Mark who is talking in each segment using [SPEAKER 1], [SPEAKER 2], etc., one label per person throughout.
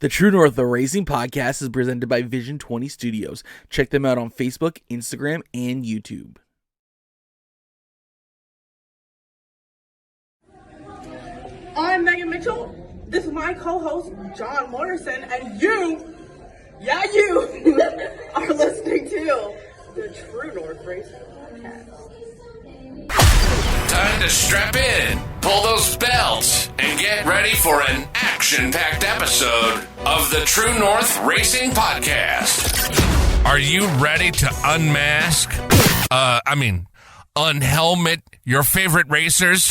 [SPEAKER 1] The True North, the racing podcast, is presented by Vision 20 Studios. Check them out on Facebook, Instagram, and YouTube.
[SPEAKER 2] I'm Megan Mitchell. This is my co-host, Jon Morrison, and you are listening to the True North Racing Podcast.
[SPEAKER 3] Time to strap in, pull those belts, and get ready for an action-packed episode of the True North Racing Podcast. Are you ready to unmask? Unhelmet your favorite racers?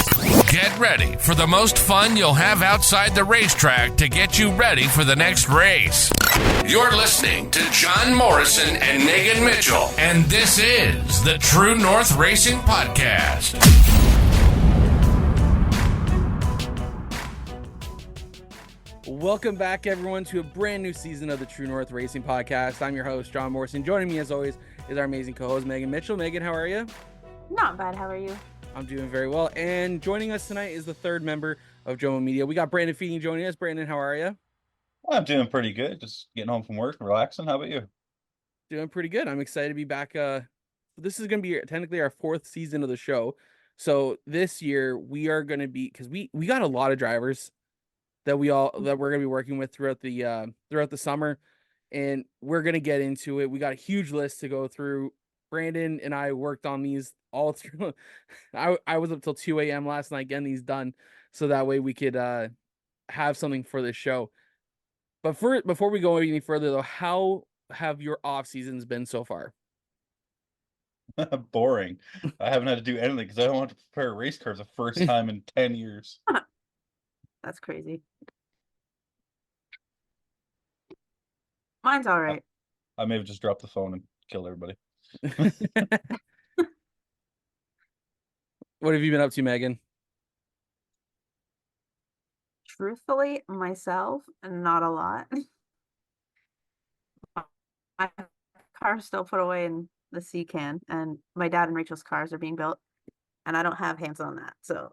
[SPEAKER 3] Get ready for the most fun you'll have outside the racetrack to get you ready for the next race. You're listening to Jon Morrison and Megan Mitchell, and this is the True North Racing Podcast.
[SPEAKER 1] Welcome back, everyone, to a brand new season of the True North Racing Podcast. I'm your host, Jon Morrison. Joining me, as always, is our amazing co-host, Megan Mitchell. Megan, how are you?
[SPEAKER 4] Not bad. How are you?
[SPEAKER 1] I'm doing very well. And joining us tonight is the third member of JoMo Media. We got Brandon Feeney joining us. Brandon, how are you?
[SPEAKER 5] I'm doing pretty good. Just getting home from work, relaxing. How about you?
[SPEAKER 1] Doing pretty good. I'm excited to be back. This is going to be technically our fourth season of the show. So this year we are going to be, because we got a lot of drivers that we're going to be working with throughout the summer, and we're going to get into it. We got a huge list to go through. Brandon and I worked on these all through. I was up till 2 a.m. last night getting these done, so that way we could have something for this show. But before we go any further, though, how have your off seasons been so far?
[SPEAKER 5] Boring. I haven't had to do anything because I don't want to prepare race cars the first time in 10 years.
[SPEAKER 4] That's crazy. Mine's all right.
[SPEAKER 5] I may have just dropped the phone and killed everybody.
[SPEAKER 1] What have you been up to, Megan?
[SPEAKER 4] Truthfully, myself, not a lot. My car's still put away in the sea can, and my dad and Rachel's cars are being built, and I don't have hands on that. So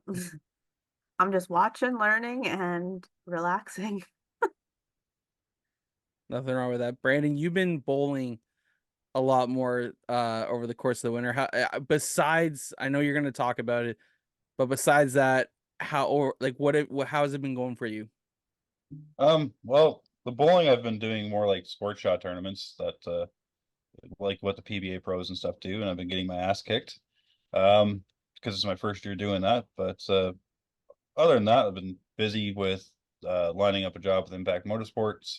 [SPEAKER 4] I'm just watching, learning, and relaxing.
[SPEAKER 1] Nothing wrong with that. Brandon, you've been bowling a lot more over the course of the winter. How, besides, I know you're going to talk about it, but besides that, how has it been going for you?
[SPEAKER 5] Well, the bowling I've been doing more like sport shot tournaments that like what the PBA pros and stuff do, and I've been getting my ass kicked because it's my first year doing that. But other than that, I've been busy with lining up a job with Impact Motorsports.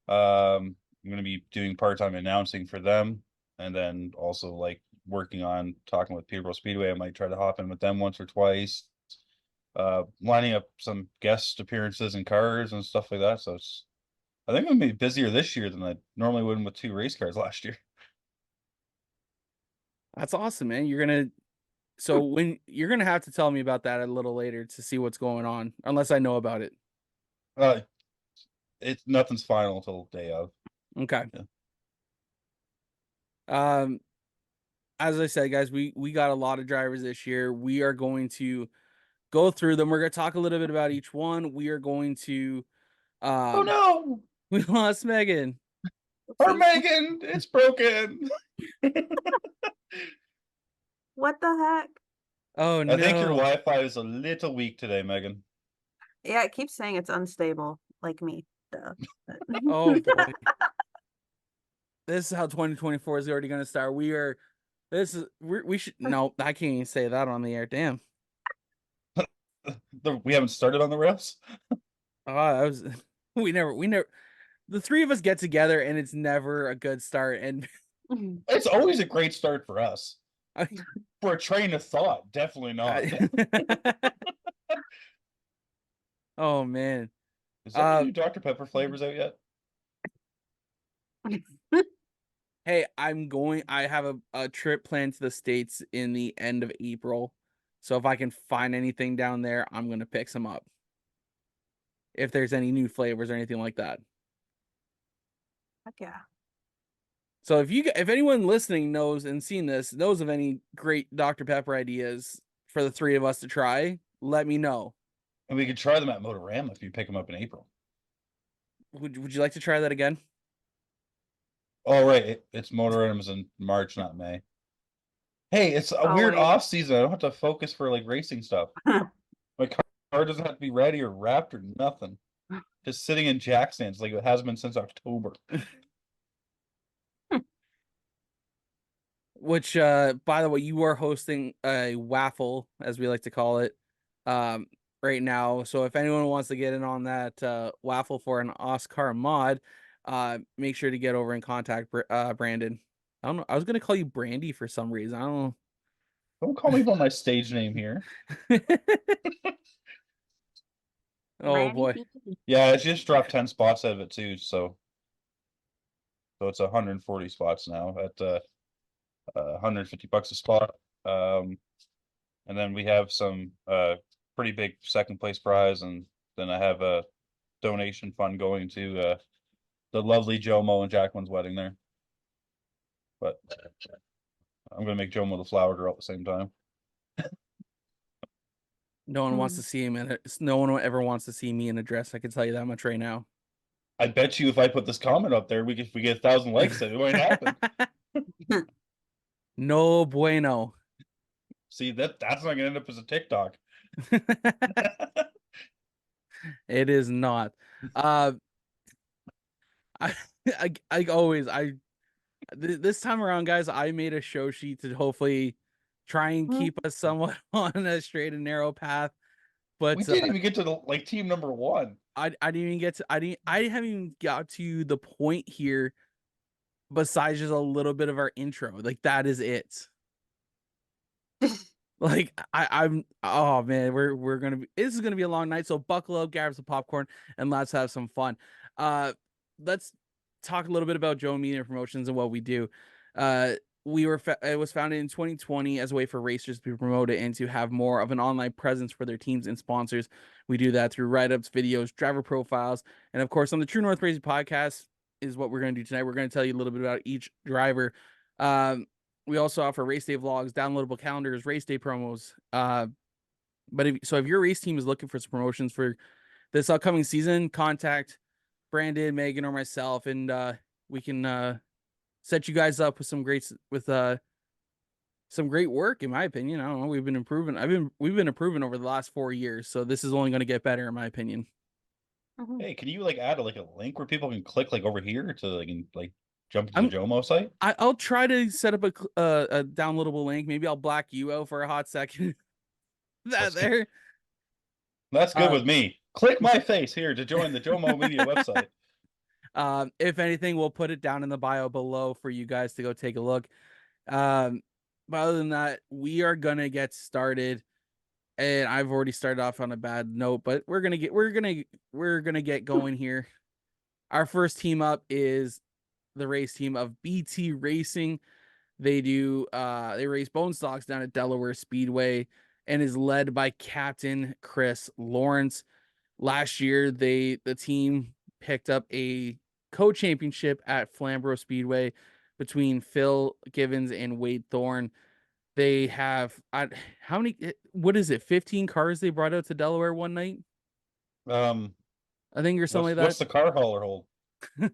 [SPEAKER 5] I'm going to be doing part-time announcing for them, and then also like working on talking with Peterborough Speedway. I might try to hop in with them once or twice, lining up some guest appearances in cars and stuff like that. So I think I'm going to be busier this year than I normally would with 2 race cars last year.
[SPEAKER 1] That's awesome, man. When you're going to have to tell me about that a little later to see what's going on, unless I know about it.
[SPEAKER 5] Nothing's final until the day of.
[SPEAKER 1] Okay.
[SPEAKER 5] Yeah.
[SPEAKER 1] As I said, guys, we got a lot of drivers this year. We are going to go through them. We're going to talk a little bit about each one. We are going to
[SPEAKER 5] Oh no!
[SPEAKER 1] We lost Megan.
[SPEAKER 5] Or Megan, it's broken.
[SPEAKER 4] What the heck?
[SPEAKER 1] Oh no.
[SPEAKER 5] I think your Wi-Fi is a little weak today, Megan.
[SPEAKER 4] Yeah, it keeps saying it's unstable, like me. Duh.
[SPEAKER 1] Oh boy. This is how 2024 is already going to start. We should no, I can't even say that on the air. Damn.
[SPEAKER 5] We haven't started on the rails.
[SPEAKER 1] We never. The three of us get together, and it's never a good start. And
[SPEAKER 5] it's always a great start for us. For a train of thought, definitely not.
[SPEAKER 1] Oh man.
[SPEAKER 5] Is there any new Dr. Pepper flavors out yet?
[SPEAKER 1] Hey, I have a trip planned to the States in the end of April. So if I can find anything down there, I'm going to pick some up. If there's any new flavors or anything like that.
[SPEAKER 4] Heck yeah.
[SPEAKER 1] So if anyone listening knows and seen this, knows of any great Dr. Pepper ideas for the three of us to try, let me know.
[SPEAKER 5] And we could try them at Motorama if you pick them up in April.
[SPEAKER 1] would you like to try that again?
[SPEAKER 5] Oh, right. It's motorhomes in March, not May. Hey, it's a
[SPEAKER 4] Oh,
[SPEAKER 5] weird
[SPEAKER 4] wait.
[SPEAKER 5] off season. I don't have to focus for like racing stuff. My car doesn't have to be ready or wrapped or nothing. Just sitting in jack stands like it has been since October.
[SPEAKER 1] Which, by the way, you are hosting a waffle, as we like to call it, um, right now. So if anyone wants to get in on that waffle for an Oscar mod, make sure to get over and contact Brandon. I don't know. I was gonna call you Brandy for some reason. I don't
[SPEAKER 5] Don't call me by my stage name here.
[SPEAKER 1] know. Oh
[SPEAKER 4] Randy
[SPEAKER 1] boy.
[SPEAKER 4] Feeney.
[SPEAKER 5] Yeah, it's just dropped 10 spots out of it too, so it's 140 spots now at 150 bucks a spot. And then we have some pretty big second place prize, and then I have a donation fund going to the lovely JoMo and Jacqueline's wedding there. But I'm gonna make JoMo the flower girl at the same time.
[SPEAKER 1] No one wants to see him in it. No one ever wants to see me in a dress. I can tell you that much right now.
[SPEAKER 5] I bet you if I put this comment up there, if we get 1,000 likes, it might happen.
[SPEAKER 1] No bueno.
[SPEAKER 5] See, that's not gonna end up as a TikTok.
[SPEAKER 1] It is not. I this time around, guys, I made a show sheet to hopefully try and keep us somewhat on a straight and narrow path. But
[SPEAKER 5] We didn't even get to the team number 1.
[SPEAKER 1] I didn't even get to I haven't even got to the point here besides just a little bit of our intro. Like that is it. Like I'm oh man, we're gonna be this is gonna be a long night. So buckle up, grab some popcorn, and let's have some fun. Let's talk a little bit about JoMo Media Promotions and what we do. It was founded in 2020 as a way for racers to be promoted and to have more of an online presence for their teams and sponsors. We do that through write-ups, videos, driver profiles, and of course on the True North Racing podcast is what we're going to do tonight. We're going to tell you a little bit about each driver. We also offer race day vlogs, downloadable calendars, race day promos. But if your race team is looking for some promotions for this upcoming season, contact Brandon, Megan, or myself, and we can set you guys up with some great work. In my opinion, I don't know. We've been improving. We've been improving over the last 4 years, so this is only going to get better, in my opinion.
[SPEAKER 5] Hey, can you like add a link where people can click like over here to jump to the JoMo site?
[SPEAKER 1] I'll try to set up a downloadable link. Maybe I'll black you out for a hot second. That's
[SPEAKER 5] good with me. Click my face here to join the JoMo Media website.
[SPEAKER 1] If anything, we'll put it down in the bio below for you guys to go take a look. But other than that, we are gonna get started, and I've already started off on a bad note, but we're gonna get going here. Our first team up is the race team of BT Racing. They race bone stocks down at Delaware Speedway and is led by Captain Chris Lawrence. Last year, the team picked up a co-championship at Flamborough Speedway between Phil Givens and Wade Thorne. They have how many? What is it? 15 cars they brought out to Delaware one night. I think or something like that.
[SPEAKER 5] What's the car hauler hold?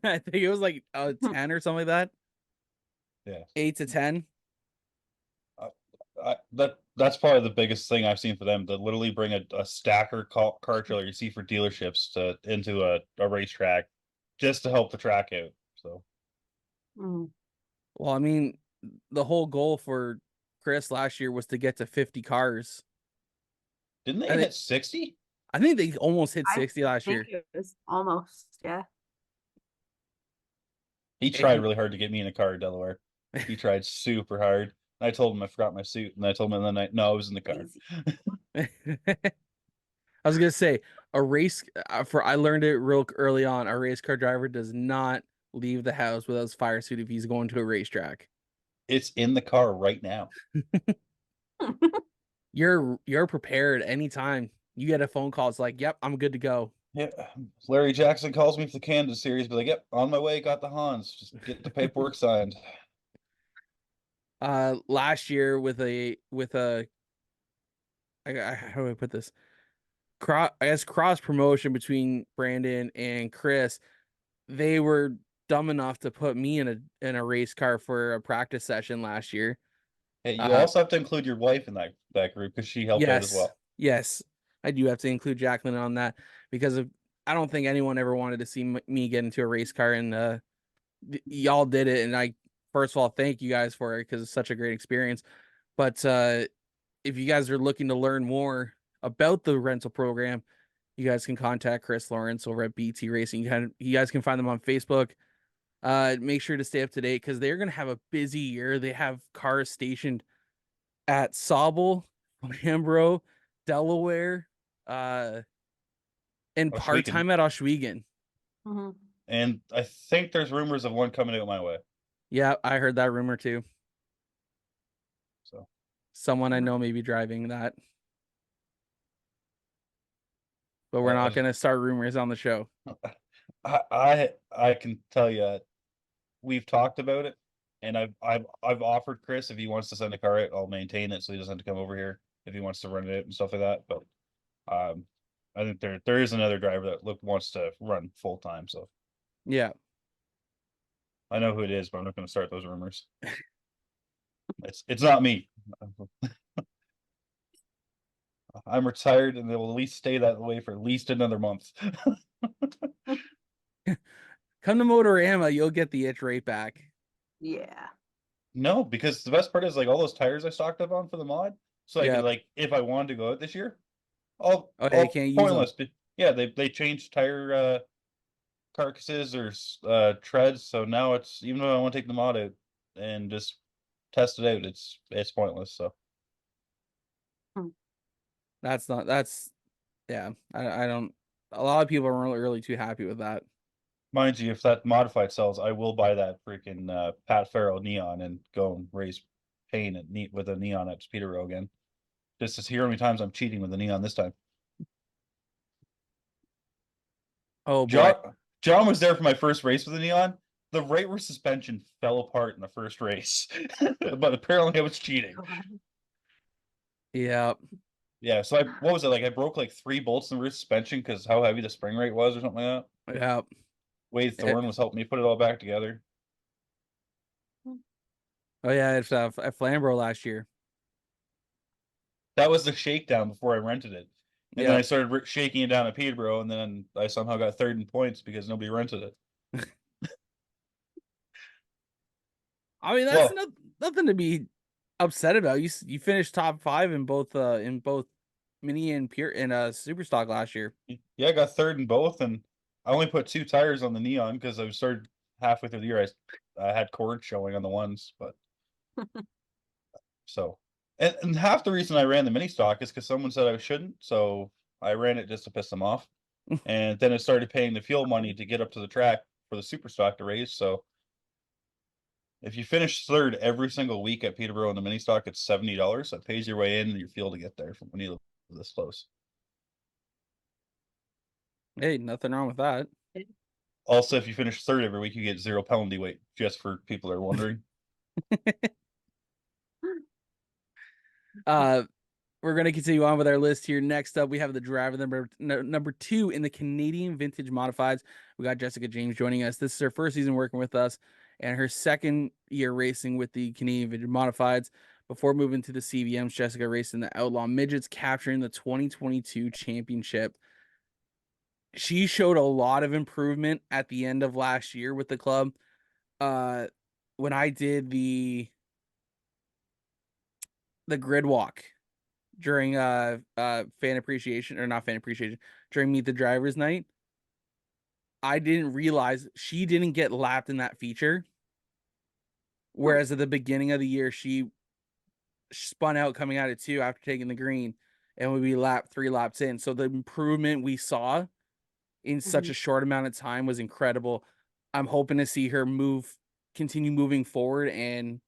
[SPEAKER 1] I think it was like 10 or something like that.
[SPEAKER 5] Yeah,
[SPEAKER 1] 8 to 10.
[SPEAKER 5] That's probably the biggest thing I've seen for them, to literally bring a stacker car trailer you see for dealerships into a racetrack just to help the track out. So,
[SPEAKER 1] well, I mean, the whole goal for Chris last year was to get to 50 cars.
[SPEAKER 5] Didn't they hit 60?
[SPEAKER 1] I think they almost hit 60 last year.
[SPEAKER 4] It was almost, yeah.
[SPEAKER 5] He tried really hard to get me in a car in Delaware. He tried super hard. I told him I forgot my suit, and I told him in the night, no, I was in the car.
[SPEAKER 1] I was gonna say a race I learned it real early on. A race car driver does not leave the house without his fire suit if he's going to a racetrack.
[SPEAKER 5] It's in the car right now.
[SPEAKER 1] You're prepared anytime you get a phone call. It's like, yep, I'm good to go.
[SPEAKER 5] Yeah, Larry Jackson calls me for the Kansas series, but like, yep, on my way, got the Hans. Just get the paperwork signed.
[SPEAKER 1] Last year with a how do I put this? Cross promotion between Brandon and Chris. they were dumb enough to put me in a race car for a practice session last year.
[SPEAKER 5] Hey, you also have to include your wife in that group because she helped out as
[SPEAKER 1] Yes,
[SPEAKER 5] well.
[SPEAKER 1] yes, I do have to include Jacqueline on that because of I don't think anyone ever wanted to see me get into a race car, and y'all did it. And I first of all thank you guys for it because it's such a great experience. But if you guys are looking to learn more about the rental program, you guys can contact Chris Lawrence over at BT Racing. You guys can find them on Facebook. Make sure to stay up to date because they're going to have a busy year. They have cars stationed at Sauble, Hambro, Delaware, and
[SPEAKER 5] Oshwegan.
[SPEAKER 1] part-time at Oshwegan.
[SPEAKER 4] Mm-hmm.
[SPEAKER 5] And I think there's rumors of one coming out my way.
[SPEAKER 1] Yeah, I heard that rumor too.
[SPEAKER 5] So
[SPEAKER 1] Someone I know may be driving that. But we're not going to start rumors on the show.
[SPEAKER 5] I can tell you, we've talked about it, and I've offered Chris if he wants to send a car out, I'll maintain it so he doesn't have to come over here if he wants to run it out and stuff like that. But I think there is another driver that wants to run full time. So
[SPEAKER 1] Yeah.
[SPEAKER 5] I know who it is, but I'm not going to start those rumors. It's not me. I'm retired, and they will at least stay that way for at least another month.
[SPEAKER 1] Come to Motorama, you'll get the itch right back.
[SPEAKER 4] Yeah.
[SPEAKER 5] No, because the best part is like all those tires I stocked up on for the mod. So I
[SPEAKER 1] Yep.
[SPEAKER 5] could like if I wanted to go out this year,
[SPEAKER 1] Oh, yeah, you can't use them.
[SPEAKER 5] pointless. Yeah, they changed tire carcasses or treads, so now it's even though I want to take the mod out and just test it out, it's pointless. So
[SPEAKER 1] That's yeah. I don't. A lot of people are really too happy with that.
[SPEAKER 5] mind you, if that modified sells, I will buy that freaking Pat Farrell neon and go and raise paint and neat with a neon at Peterborough again. Just to hear how many times I'm cheating with the neon this time.
[SPEAKER 1] Oh boy.
[SPEAKER 5] John was there for my first race with the neon. The right rear suspension fell apart in the first race, but apparently I was cheating.
[SPEAKER 1] Yeah.
[SPEAKER 5] Yeah, so what was it like? I broke like 3 bolts in the rear suspension because how heavy the spring rate was or something like that.
[SPEAKER 1] Yeah.
[SPEAKER 5] Wade Thorne was helping me put it all back together.
[SPEAKER 1] Oh yeah, it's at Flamborough last year.
[SPEAKER 5] That was the shakedown before I rented it. And then
[SPEAKER 1] Yeah.
[SPEAKER 5] I started shaking it down at Peterborough, and then I somehow got third in points because nobody rented it.
[SPEAKER 1] I mean, that's nothing to be upset about. You finished top 5 in both mini and pure and Superstock last year.
[SPEAKER 5] Yeah, I got third in both, and I only put 2 tires on the neon because I started halfway through the year. I had cord showing on the ones, but so and half the reason I ran the mini stock is because someone said I shouldn't, so I ran it just to piss them off. And then I started paying the fuel money to get up to the track for the super stock to race. So if you finish third every single week at Peterborough in the mini stock, it's $70. That pays your way in and your fuel to get there from when you live this close.
[SPEAKER 1] Hey, nothing wrong with that.
[SPEAKER 5] Also, if you finish third every week, you get 0 penalty weight, just for people that are wondering.
[SPEAKER 1] We're going to continue on with our list here. Next up, we have the driver number 2 in the Canadian Vintage Modifieds. We got Jessica James joining us. This is her first season working with us and her second year racing with the Canadian Vintage Modifieds. Before moving to the CVMs, Jessica raced in the Outlaw Midgets, capturing the 2022 championship. She showed a lot of improvement at the end of last year with the club. When I did the grid walk during fan appreciation, or not fan appreciation, during Meet the Drivers night, I didn't realize she didn't get lapped in that feature. Whereas at the beginning of the year, she spun out coming out of 2 after taking the green and would be lapped 3 laps in. So the improvement we saw in such a short amount of time was incredible. I'm hoping to see her continue moving forward and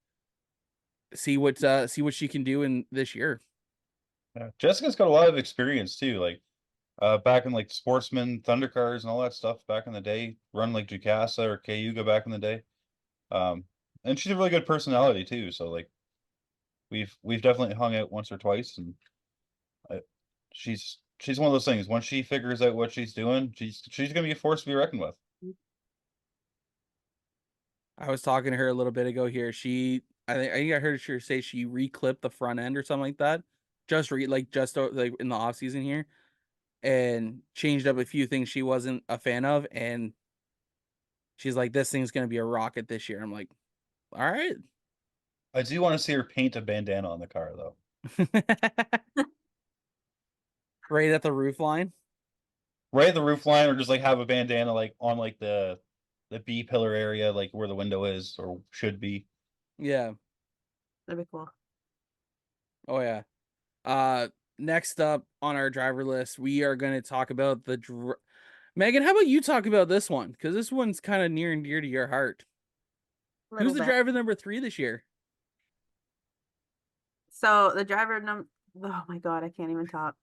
[SPEAKER 1] see what she can do in this year.
[SPEAKER 5] Yeah. Jessica's got a lot of experience too, like back in like Sportsman, Thunder Cars, and all that stuff back in the day. Run like Ducasa or Cayuga back in the day. And she's a really good personality too. So like, we've definitely hung out once or twice, and she's one of those things. Once she figures out what she's doing, she's gonna be a force to be reckoned with.
[SPEAKER 1] I was talking to her a little bit ago here. I think I heard her say she reclipped the front end or something like that. Just in the off season here, and changed up a few things she wasn't a fan of, and she's like, "This thing's gonna be a rocket this year." I'm like, "All right."
[SPEAKER 5] I do want to see her paint a bandana on the car though.
[SPEAKER 1] Right at the roof line.
[SPEAKER 5] Right at the roof line, or just like have a bandana like on like the B pillar area, like where the window is or should be.
[SPEAKER 1] Yeah.
[SPEAKER 4] That'd be cool.
[SPEAKER 1] Oh yeah. Uh, Next up on our driver list, we are going to talk about Megan, how about you talk about this one? Because this one's kind of near and dear to your heart. Who's
[SPEAKER 4] Little
[SPEAKER 1] the
[SPEAKER 4] bit.
[SPEAKER 1] driver number 3 this year?
[SPEAKER 4] So the driver oh my God, I can't even talk.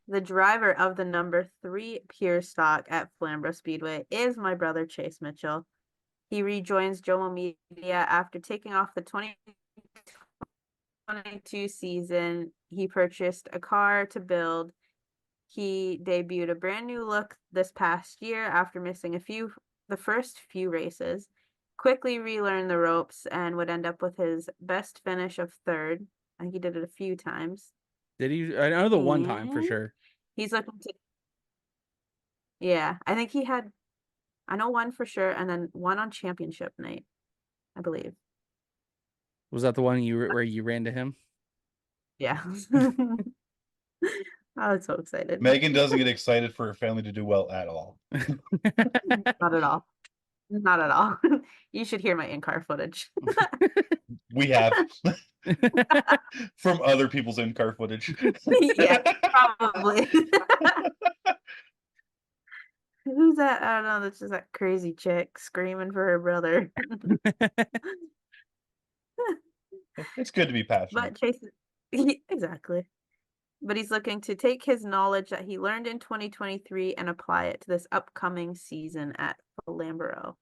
[SPEAKER 4] The driver of the number 3 pure stock at Flamborough Speedway is my brother Chase Mitchell. He rejoins JoMo Media after taking off the 2022 season. He purchased a car to build. He debuted a brand new look this past year after missing the first few races. Quickly relearned the ropes and would end up with his best finish of 3rd. I think he did it a few times.
[SPEAKER 1] Did he? I know the one time for
[SPEAKER 4] And
[SPEAKER 1] sure.
[SPEAKER 4] he's looking to, yeah, I think I know one for sure, and then one on championship night, I believe.
[SPEAKER 1] Was that the one where you ran to him?
[SPEAKER 4] Yeah. I was so excited.
[SPEAKER 5] Megan doesn't get excited for her family to do well at all.
[SPEAKER 4] Not at all. Not at all. You should hear my in-car footage.
[SPEAKER 5] We have from other people's in-car footage.
[SPEAKER 4] Yeah, probably. Who's that? I don't know. That's just that crazy chick screaming for her brother.
[SPEAKER 5] It's good to be passionate.
[SPEAKER 4] But Chase, exactly. But he's looking to take his knowledge that he learned in 2023 and apply it to this upcoming season at Flamborough.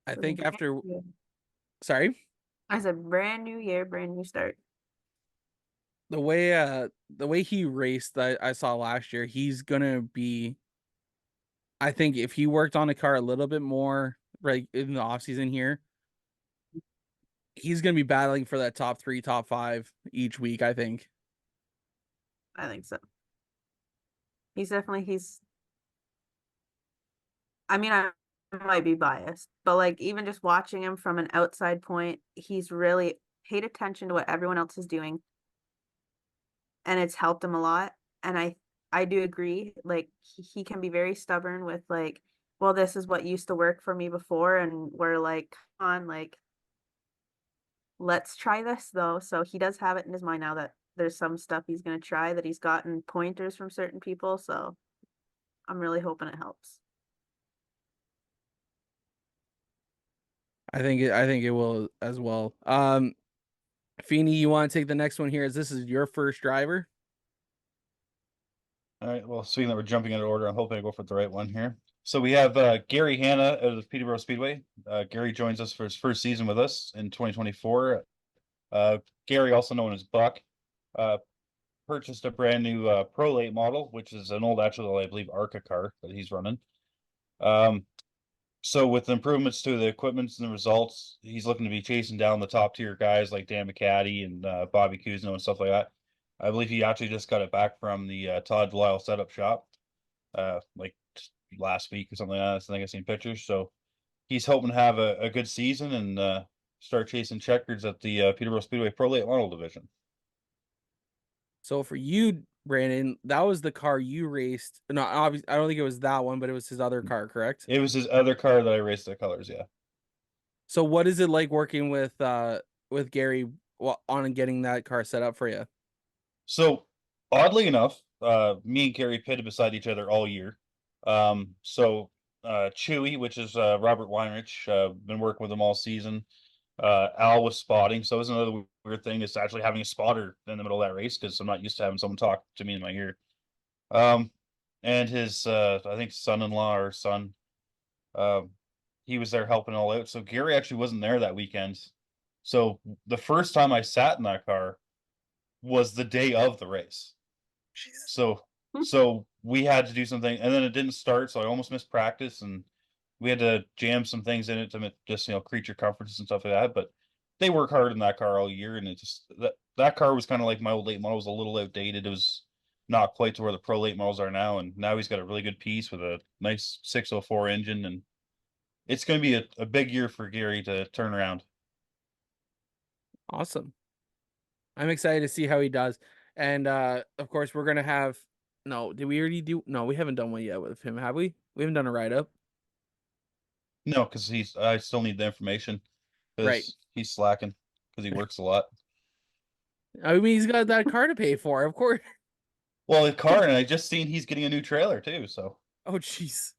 [SPEAKER 1] I
[SPEAKER 4] So
[SPEAKER 1] think after.
[SPEAKER 4] brand new-
[SPEAKER 1] Sorry.
[SPEAKER 4] I said brand new year, brand new start.
[SPEAKER 1] The way he raced that I saw last year, he's gonna be. I think if he worked on the car a little bit more, right in the off season here, he's gonna be battling for that top 3, top 5 each week. I think.
[SPEAKER 4] I think so. I mean, I might be biased, but like even just watching him from an outside point, he's really paid attention to what everyone else is doing. And it's helped him a lot. And I do agree, like he can be very stubborn with like, well, this is what used to work for me before, and we're like, come on, like let's try this though. So he does have it in his mind now that there's some stuff he's going to try, that he's gotten pointers from certain people. So I'm really hoping it helps.
[SPEAKER 1] I think it will as well. Feeney, you want to take the next one here as this is your first driver?
[SPEAKER 5] All right. Well, seeing that we're jumping out of order, I'm hoping I go for the right one here. So we have Gary Hanna out of Peterborough Speedway. Gary joins us for his first season with us in 2024. Gary, also known as Buck, purchased a brand new Pro Late model, which is an old, actually, I believe, ARCA car that he's running. So with improvements to the equipment and the results, he's looking to be chasing down the top tier guys like Dan McCaddy and Bobby Kuzno and stuff like that. I believe he actually just got it back from the Todd Delisle setup shop, like last week or something like that. I think I've seen pictures. So he's hoping to have a good season and start chasing checkers at the Peterborough Speedway Pro Late Model division.
[SPEAKER 1] So for you, Brandon, that was the car you raced. No, obviously, I don't think it was that one, but it was his other car, correct?
[SPEAKER 5] It was his other car that I raced the colors, yeah.
[SPEAKER 1] So what is it like working with Gary on getting that car set up for you?
[SPEAKER 5] So oddly enough, me and Gary pitted beside each other all year. Chewy, which is Robert Weinrich, been working with him all season. Al was spotting, so it was another weird thing is actually having a spotter in the middle of that race because I'm not used to having someone talk to me in my ear. And his I think son-in-law or son, he was there helping all out. So Gary actually wasn't there that weekend. So the first time I sat in that car was the day of the race. So we had to do something, and then it didn't start, so I almost missed practice, and we had to jam some things in it to just, creature comforts and stuff like that. But they work hard in that car all year, and it just that car was kind of like my old late model. It was a little outdated. It was not quite to where the pro late models are now, and now he's got a really good piece with a nice 604 engine, and it's going to be a big year for Gary to turn around.
[SPEAKER 1] Awesome. I'm excited to see how he does. And of course, we're gonna have. No, did we already do? No, we haven't done one yet with him, have we? We haven't done a write up.
[SPEAKER 5] No, because I still need the information
[SPEAKER 1] Right.
[SPEAKER 5] because he's slacking because he works a lot.
[SPEAKER 1] I mean, he's got that car to pay for, of course.
[SPEAKER 5] Well, the car, and I just seen he's getting a new trailer too.
[SPEAKER 1] Oh, jeez.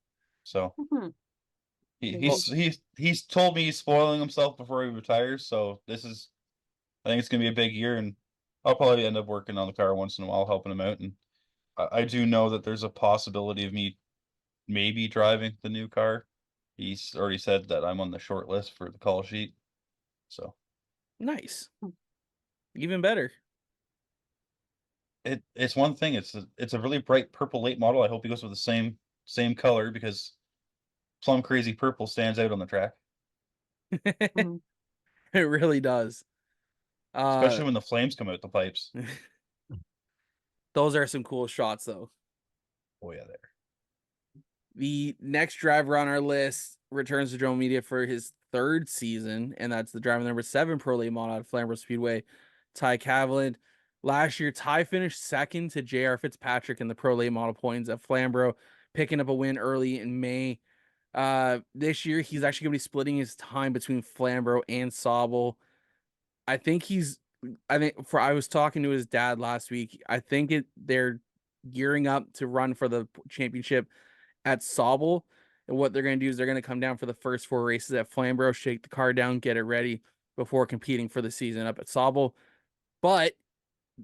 [SPEAKER 5] So
[SPEAKER 4] Mhm.
[SPEAKER 5] he's told me he's spoiling himself before he retires. So I think it's gonna be a big year, and I'll probably end up working on the car once in a while, helping him out. And I do know that there's a possibility of me maybe driving the new car. He's already said that I'm on the short list for the call sheet. So
[SPEAKER 1] Nice. Even better.
[SPEAKER 5] it's one thing. It's a really bright purple late model. I hope he goes with the same color because plum crazy purple stands out on the track,
[SPEAKER 4] Mhm.
[SPEAKER 1] It really does.
[SPEAKER 5] especially when the flames come out the pipes.
[SPEAKER 1] Those are some cool shots, though.
[SPEAKER 5] Oh yeah, there.
[SPEAKER 1] The next driver on our list returns to JoMo Media for his third season, and that's the driver number 7 Pro Late Model out of Flamborough Speedway, Ty Cavallin. Last year, Ty finished second to J.R. Fitzpatrick in the Pro Late Model points at Flamborough, picking up a win early in May. This year, he's actually going to be splitting his time between Flamborough and Sauble. I think I was talking to his dad last week. I think they're gearing up to run for the championship at Sauble. And what they're going to do is they're going to come down for the first 4 races at Flamborough, shake the car down, get it ready before competing for the season up at Sauble. But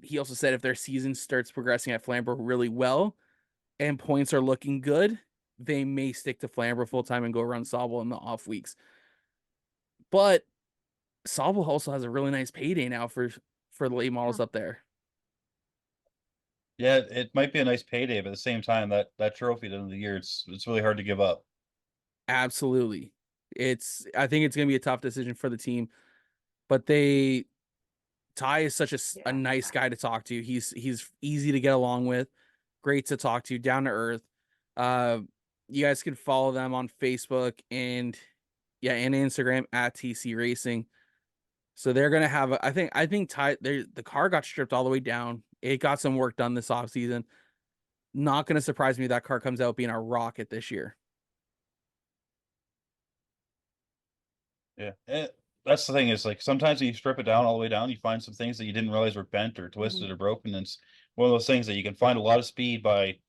[SPEAKER 1] he also said if their season starts progressing at Flamborough really well and points are looking good, they may stick to Flamborough full time and go run Sauble in the off weeks. But Sauble also has a really nice payday now for the late models up there.
[SPEAKER 5] Yeah, it might be a nice payday, but at the same time, that trophy at the end of the year, it's really hard to give up.
[SPEAKER 1] Absolutely. I think it's going to be a tough decision for the team, but Ty is such a nice guy to talk to. He's easy to get along with, great to talk to, down to earth. You guys can follow them on Facebook and Instagram at TC Racing. So they're gonna have I think Ty the car got stripped all the way down. It got some work done this offseason. Not gonna surprise me that car comes out being a rocket this year.
[SPEAKER 5] Yeah, that's the thing is like sometimes when you strip it down all the way down, you find some things that you didn't realize were bent or twisted or broken. And it's one of those things that you can find a lot of speed by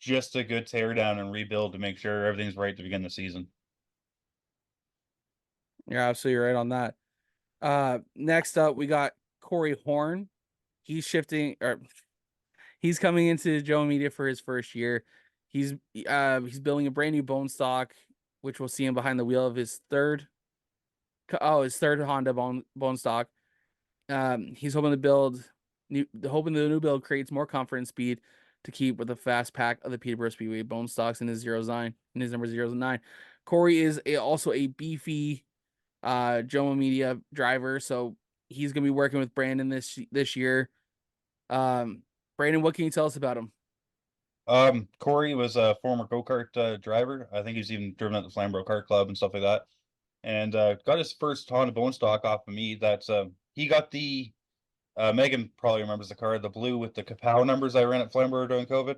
[SPEAKER 5] just a good tear down and rebuild to make sure everything's right to begin the season.
[SPEAKER 1] You're absolutely right on that. Next up we got Cory Horne. He's coming into JoMo Media for his first year. He's building a brand new bone stock, which we'll see him behind the wheel of his third Honda bone stock. He's hoping the new build creates more comfort and speed to keep with the fast pack of the Peterborough Speedway bone stocks in his number 009. Cory is also a beefy JoMo Media driver, so he's gonna be working with Brandon this year. Brandon, what can you tell us about him?
[SPEAKER 5] Cory was a former go-kart driver. I think he's even driven at the Flamborough Kart Club and stuff like that. And got his first Honda bone stock off of me. That's he got the Megan probably remembers the car, the blue with the Kapow numbers I ran at Flamborough during COVID.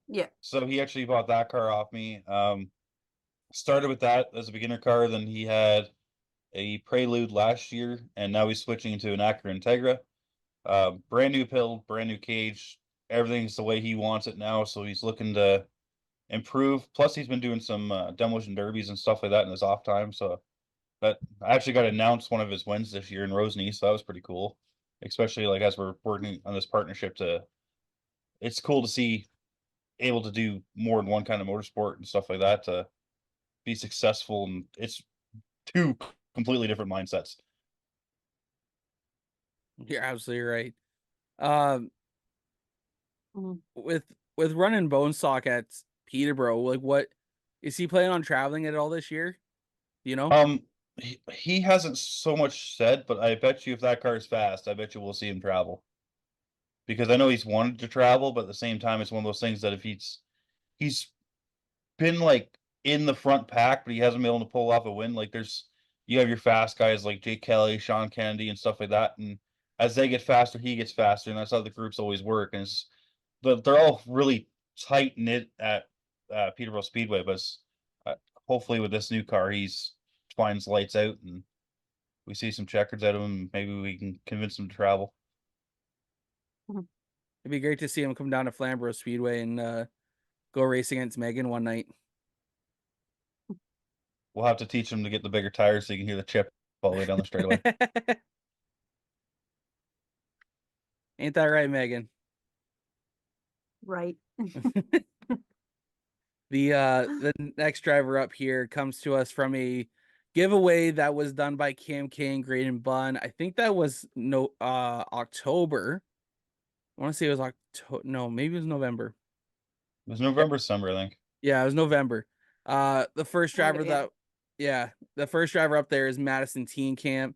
[SPEAKER 4] Yeah.
[SPEAKER 5] So he actually bought that car off me. Started with that as a beginner car. Then he had a Prelude last year, and now he's switching to an Acura Integra. Brand new build, brand new cage. Everything's the way he wants it now. So he's looking to improve. Plus, he's been doing some demolition derbies and stuff like that in his off time. So that I actually got to announce one of his wins this year in Rosny, so that was pretty cool. Especially like as we're working on this partnership it's cool to see able to do more than one kind of motorsport and stuff like that to be successful, and it's 2 completely different mindsets.
[SPEAKER 1] You're absolutely right.
[SPEAKER 4] Mhm.
[SPEAKER 1] With running bone stock at Peterborough, like Is he planning on traveling at all this year? Do you know?
[SPEAKER 5] He hasn't so much said, but I bet you if that car is fast, I bet you we'll see him travel. Because I know he's wanted to travel, but at the same time, it's one of those things that if he's been like in the front pack, but he hasn't been able to pull off a win. Like you have your fast guys like Jake Kelly, Sean Kennedy, and stuff like that. And as they get faster, he gets faster, and that's how the groups always work. And they're all really tight knit at Peterborough Speedway. But hopefully, with this new car, he's finds lights out, and we see some checkers out of him. And maybe we can convince him to travel.
[SPEAKER 1] It'd be great to see him come down to Flamborough Speedway and go race against Megan one night.
[SPEAKER 5] We'll have to teach him to get the bigger tires so you can hear the chip all the way down the straightaway.
[SPEAKER 1] Ain't that right, Megan?
[SPEAKER 4] Right.
[SPEAKER 1] The next driver up here comes to us from a giveaway that was done by Cam K and Graydon Bunn. I think that was October. I want to say it was October. No, maybe it was November.
[SPEAKER 5] It was November, summer, I think.
[SPEAKER 1] Yeah, it was November. The first driver the first driver up there is Madisson Tienkamp.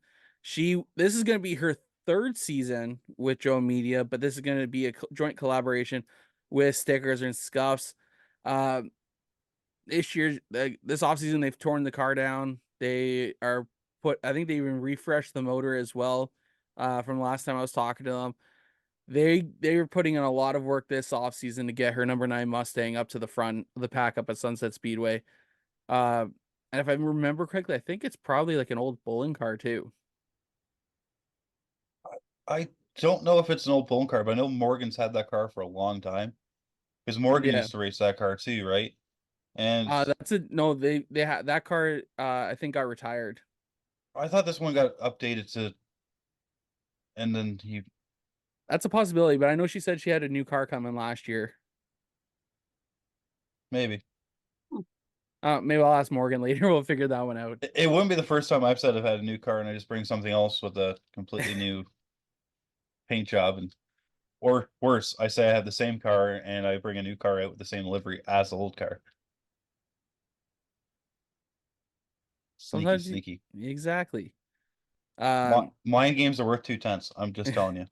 [SPEAKER 1] This is going to be her third season with JoMo Media, but this is going to be a joint collaboration with Stickers and Scuffs. This year, this offseason, they've torn the car down. They are I think they even refreshed the motor as well. From the last time I was talking to them, they were putting in a lot of work this offseason to get her number 9 Mustang up to the front of the pack up at Sunset Speedway. And if I remember correctly, I think it's probably like an old bowling car too.
[SPEAKER 5] I don't know if it's an old bowling car, but I know Morgan's had that car for a long time. Because Morgan used to race that car too, right? And
[SPEAKER 1] they had that car. I think got retired.
[SPEAKER 5] I thought this one got updated to, and then
[SPEAKER 1] That's a possibility, but I know she said she had a new car coming last year.
[SPEAKER 5] Maybe.
[SPEAKER 1] Maybe I'll ask Morgan later. We'll figure that one out.
[SPEAKER 5] It wouldn't be the first time I've said I've had a new car and I just bring something else with a completely new paint job, or worse, I say I have the same car and I bring a new car out with the same livery as the old car. Sneaky.
[SPEAKER 1] Exactly.
[SPEAKER 5] Mind games are worth 2/10. I'm just telling you.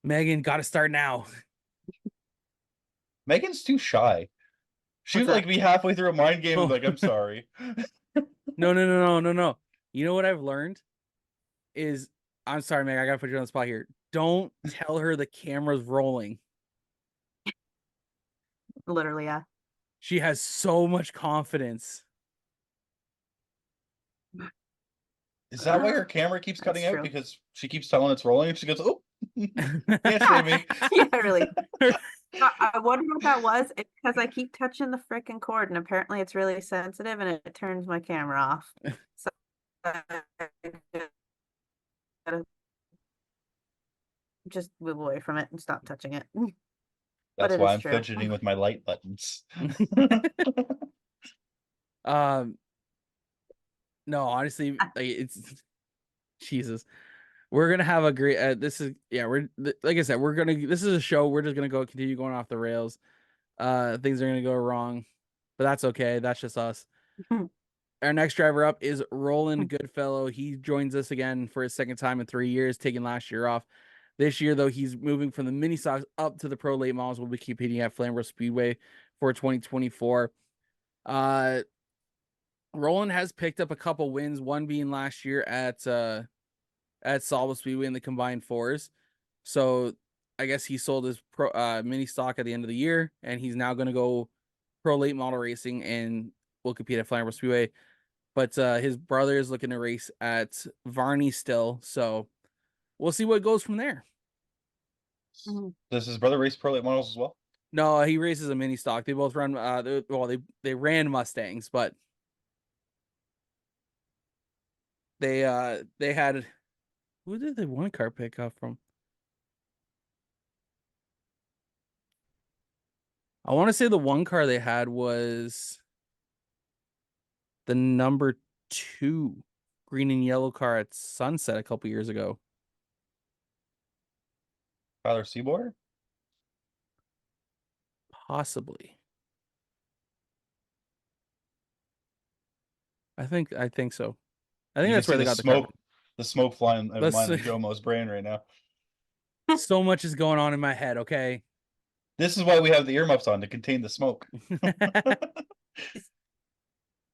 [SPEAKER 1] Megan, got to start now.
[SPEAKER 5] Megan's too shy. She would like be halfway through a mind game and like, I'm sorry.
[SPEAKER 1] No. You know what I've learned is, I'm sorry, Meg, I gotta put you on the spot here. Don't tell her the camera's rolling.
[SPEAKER 4] Literally, yeah.
[SPEAKER 1] She has so much confidence.
[SPEAKER 5] Is that why her camera keeps cutting out?
[SPEAKER 4] True.
[SPEAKER 5] Because she keeps telling it's rolling and she goes, oh, yes, baby.
[SPEAKER 4] Yeah, really. I wonder what that was. It's because I keep touching the frickin' cord, and apparently it's really sensitive, and it turns my camera off. So just move away from it and stop touching it.
[SPEAKER 5] That's why I'm fidgeting with my light buttons.
[SPEAKER 1] No, honestly, like, it's Jesus. We're gonna have a great. This is like I said, this is a show. We're just gonna continue going off the rails. Things are gonna go wrong, but that's okay. That's just us. Our next driver up is Roland Goodfellow. He joins us again for his second time in 3 years, taking last year off. This year, though, he's moving from the mini stocks up to the pro late models. We'll be competing at Flamborough Speedway for 2024. Roland has picked up a couple wins, one being last year at Sawmill Speedway in the combined fours. So I guess he sold his pro mini stock at the end of the year, and he's now going to go pro late model racing and will compete at Flamborough Speedway. But his brother is looking to race at Varney still, so we'll see what goes from there.
[SPEAKER 5] Does his brother race pro late models as well?
[SPEAKER 1] No, he races a mini stock. They both run. They ran Mustangs, but they had. Who did the one car pick up from? I want to say the one car they had was the number 2 green and yellow car at Sunset a couple years ago.
[SPEAKER 5] Tyler Seaboard?
[SPEAKER 1] Possibly. I think so. I think
[SPEAKER 5] You
[SPEAKER 1] that's
[SPEAKER 5] can
[SPEAKER 1] where
[SPEAKER 5] see
[SPEAKER 1] they got
[SPEAKER 5] the smoke flying in
[SPEAKER 1] Let's
[SPEAKER 5] mine
[SPEAKER 1] see.
[SPEAKER 5] and JoMo's brain right now.
[SPEAKER 1] So much is going on in my head, okay?
[SPEAKER 5] This is why we have the earmuffs on, to contain the smoke.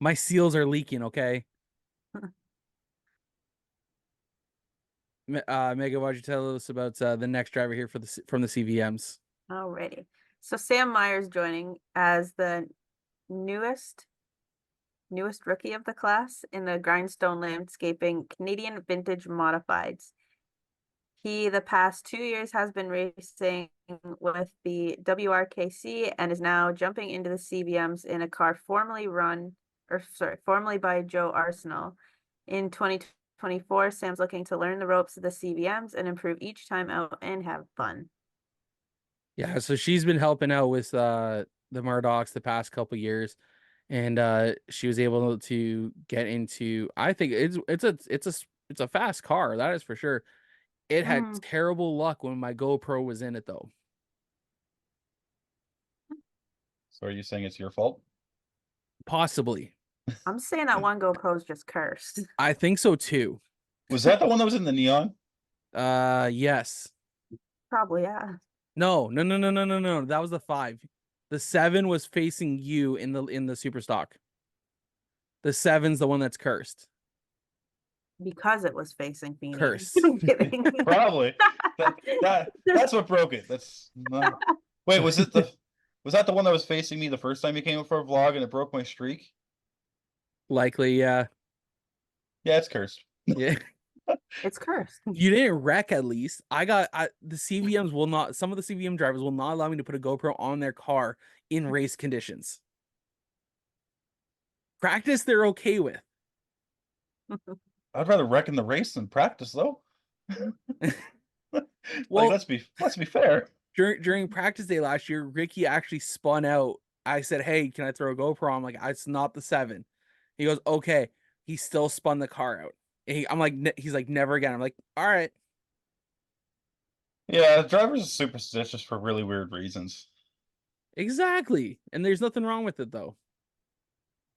[SPEAKER 1] My seals are leaking, okay? Megan, why'd you tell us about the next driver here from the CVMs?
[SPEAKER 4] Alrighty. So Sam Meyer's joining as the newest rookie of the class in the Grindstone Landscaping Canadian Vintage Modifieds. He, the past 2 years, has been racing with the WRKC and is now jumping into the CVMs in a car formerly by Joe Arsenal. In 2024, Sam's looking to learn the ropes of the CVMs and improve each time out and have fun.
[SPEAKER 1] Yeah, so she's been helping out with the Murdochs the past couple years, and she was able to get into. I think it's a fast car, that is for sure. It had terrible luck when my GoPro was in it, though.
[SPEAKER 5] So are you saying it's your fault?
[SPEAKER 1] Possibly.
[SPEAKER 4] I'm saying that one GoPro's just cursed.
[SPEAKER 1] I think so too.
[SPEAKER 5] Was that the one that was in the neon?
[SPEAKER 1] Yes.
[SPEAKER 4] Probably, yeah.
[SPEAKER 1] No. That was the 5. The 7 was facing you in the super stock. The 7's the one that's cursed.
[SPEAKER 4] Because it was facing Feeney.
[SPEAKER 1] Curse.
[SPEAKER 4] I'm kidding.
[SPEAKER 5] Probably. That's what broke it. Wait, was that the one that was facing me the first time you came up for a vlog and it broke my streak?
[SPEAKER 1] Likely, yeah.
[SPEAKER 5] Yeah, it's cursed.
[SPEAKER 1] Yeah.
[SPEAKER 4] It's cursed.
[SPEAKER 1] You didn't wreck at least. The CVMs will not, some of the CVM drivers will not allow me to put a GoPro on their car in race conditions. Practice they're okay with.
[SPEAKER 5] I'd rather wreck in the race than practice, though.
[SPEAKER 1] Well,
[SPEAKER 5] let's be fair.
[SPEAKER 1] During practice day last year, Ricky actually spun out. I said, "Hey, can I throw a GoPro?" I'm like, "It's not the 7." He goes, "Okay." He still spun the car out. He's like, "Never again." I'm like, "All right."
[SPEAKER 5] Yeah, drivers are superstitious for really weird reasons.
[SPEAKER 1] Exactly, and there's nothing wrong with it though.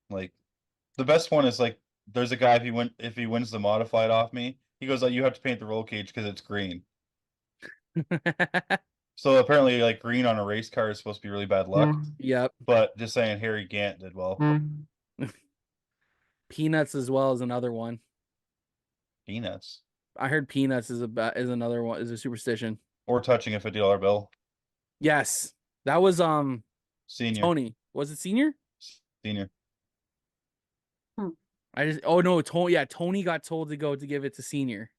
[SPEAKER 5] Like, the best one is like, there's a guy if he wins the modified off me, he goes like, "You have to paint the roll cage because it's green." So apparently, like, green on a race car is supposed to be really bad luck.
[SPEAKER 1] Yep.
[SPEAKER 5] But just saying, Harry Gant did well.
[SPEAKER 1] Peanuts as well is another one.
[SPEAKER 5] Peanuts.
[SPEAKER 1] I heard peanuts is another one, is a superstition.
[SPEAKER 5] Or touching a $50 bill.
[SPEAKER 1] Yes, that was
[SPEAKER 5] Senior.
[SPEAKER 1] Tony. Was it senior?
[SPEAKER 5] Senior.
[SPEAKER 1] Tony got told to go to give it to senior.